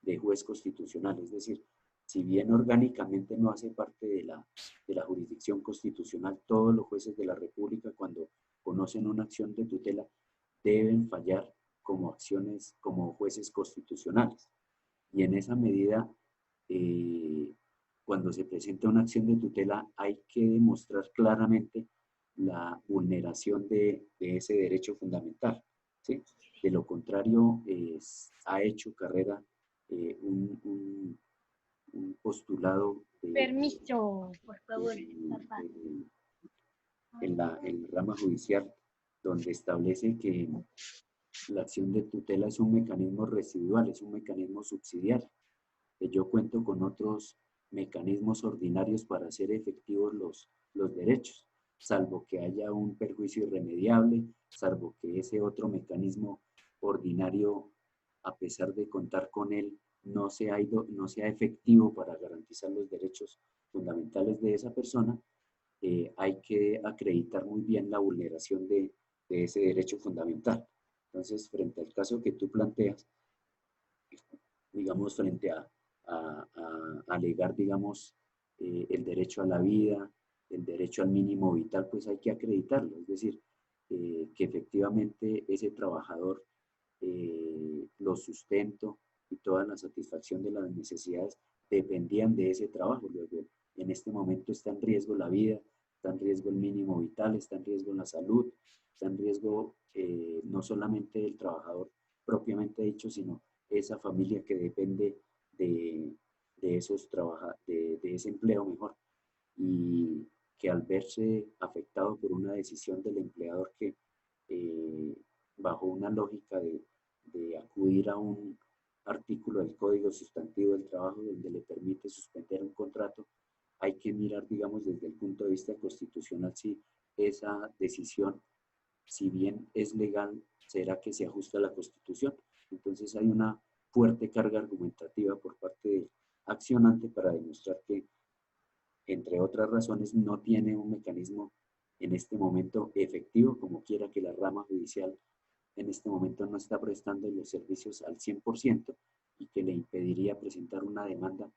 de juez constitucional. Es decir, si bien orgánicamente no hace parte de la jurisdicción constitucional, todos los jueces de la República, cuando conocen una acción de tutela, deben fallar como jueces constitucionales. Y en esa medida, cuando se presenta una acción de tutela, hay que demostrar claramente la vulneración de ese derecho fundamental, ¿sí? De lo contrario, ha hecho carrera un postulado Permiso, por favor. En la rama judicial, donde establece que la acción de tutela es un mecanismo residual, es un mecanismo subsidiario. Que yo cuento con otros mecanismos ordinarios para hacer efectivos los derechos, salvo que haya un perjuicio irremediable, salvo que ese otro mecanismo ordinario, a pesar de contar con él, no sea efectivo para garantizar los derechos fundamentales de esa persona, hay que acreditar muy bien la vulneración de ese derecho fundamental. Entonces, frente al caso que tú planteas, digamos, frente a alegar, digamos, el derecho a la vida, el derecho al mínimo vital, pues hay que acreditarlo. Es decir, que efectivamente ese trabajador, los sustento y toda la satisfacción de las necesidades dependían de ese trabajo. Luego, en este momento está en riesgo la vida, está en riesgo el mínimo vital, está en riesgo la salud, está en riesgo no solamente el trabajador propiamente dicho, sino esa familia que depende de ese empleo mejor, y que al verse afectado por una decisión del empleador que bajo una lógica de acudir a un artículo del Código Sustantivo del Trabajo donde le permite suspender un contrato, hay que mirar, digamos, desde el punto de vista constitucional si esa decisión, si bien es legal, será que se ajusta a la Constitución. Entonces hay una fuerte carga argumentativa por parte del accionante para demostrar que, entre otras razones, no tiene un mecanismo en este momento efectivo, como quiera que la rama judicial en este momento no está prestando los servicios al 100% y que le impediría presentar una demanda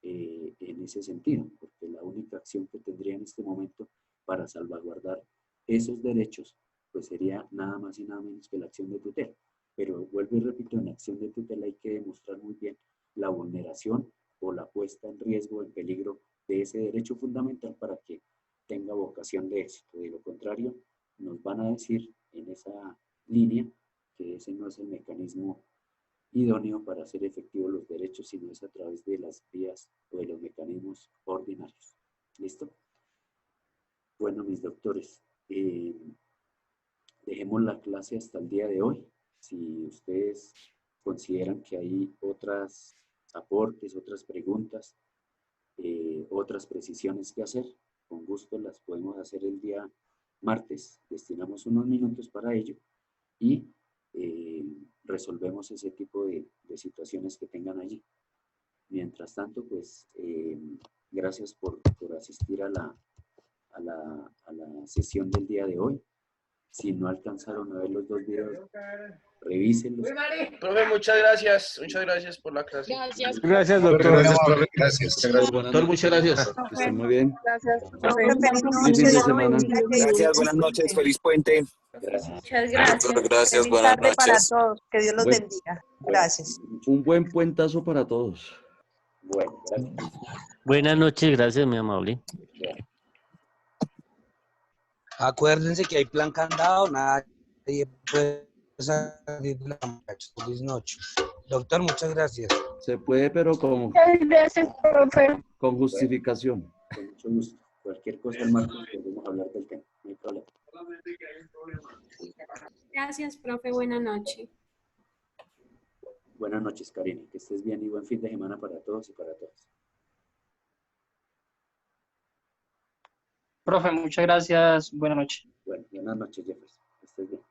en ese sentido, porque la única acción que tendría en este momento para salvaguardar esos derechos, pues sería nada más y nada menos que la acción de tutela. Pero vuelvo y repito, en la acción de tutela hay que demostrar muy bien la vulneración o la puesta en riesgo, en peligro de ese derecho fundamental para que tenga vocación de éxito. De lo contrario, nos van a decir en esa línea que ese no es el mecanismo idóneo para hacer efectivos los derechos, sino es a través de las vías o de los mecanismos ordinarios. ¿Listo? Bueno, mis doctores, dejemos la clase hasta el día de hoy. Si ustedes consideran que hay otros aportes, otras preguntas, otras precisiones que hacer, con gusto las podemos hacer el día martes. Destinamos unos minutos para ello y resolvemos ese tipo de situaciones que tengan allí. Mientras tanto, pues, gracias por asistir a la sesión del día de hoy. Si no alcanzaron a ver los dos videos, revísenlos. Profe, muchas gracias por la clase. Gracias. Gracias, doctor. Gracias, profe. Gracias. Doctor, muchas gracias. Que estén muy bien. Gracias. Feliz fin de semana. Gracias, buenas noches, feliz puente. Gracias. Muchas gracias. Gracias, Feliz buenas tarde para noches. todos. Que Dios los Bueno. bendiga. Gracias. Un buen puentazo para todos. Bueno, gracias. Buenas noches, gracias, muy amable. Acuérdense que hay plan candado, nadie puede salir de la muchacha. Feliz noche. Doctor, muchas gracias. Se puede, pero Gracias, profe. con justificación. Con mucho gusto. Cualquier cosa el martes podemos hablar del tema. No hay problema. Gracias, profe. Buenas noches. Buenas noches, Karina. Que estés bien y buen fin de semana para todos y para todas. Profe, muchas gracias. Buenas noches. Bueno, buenas noches, Jefferson. Que estés bien.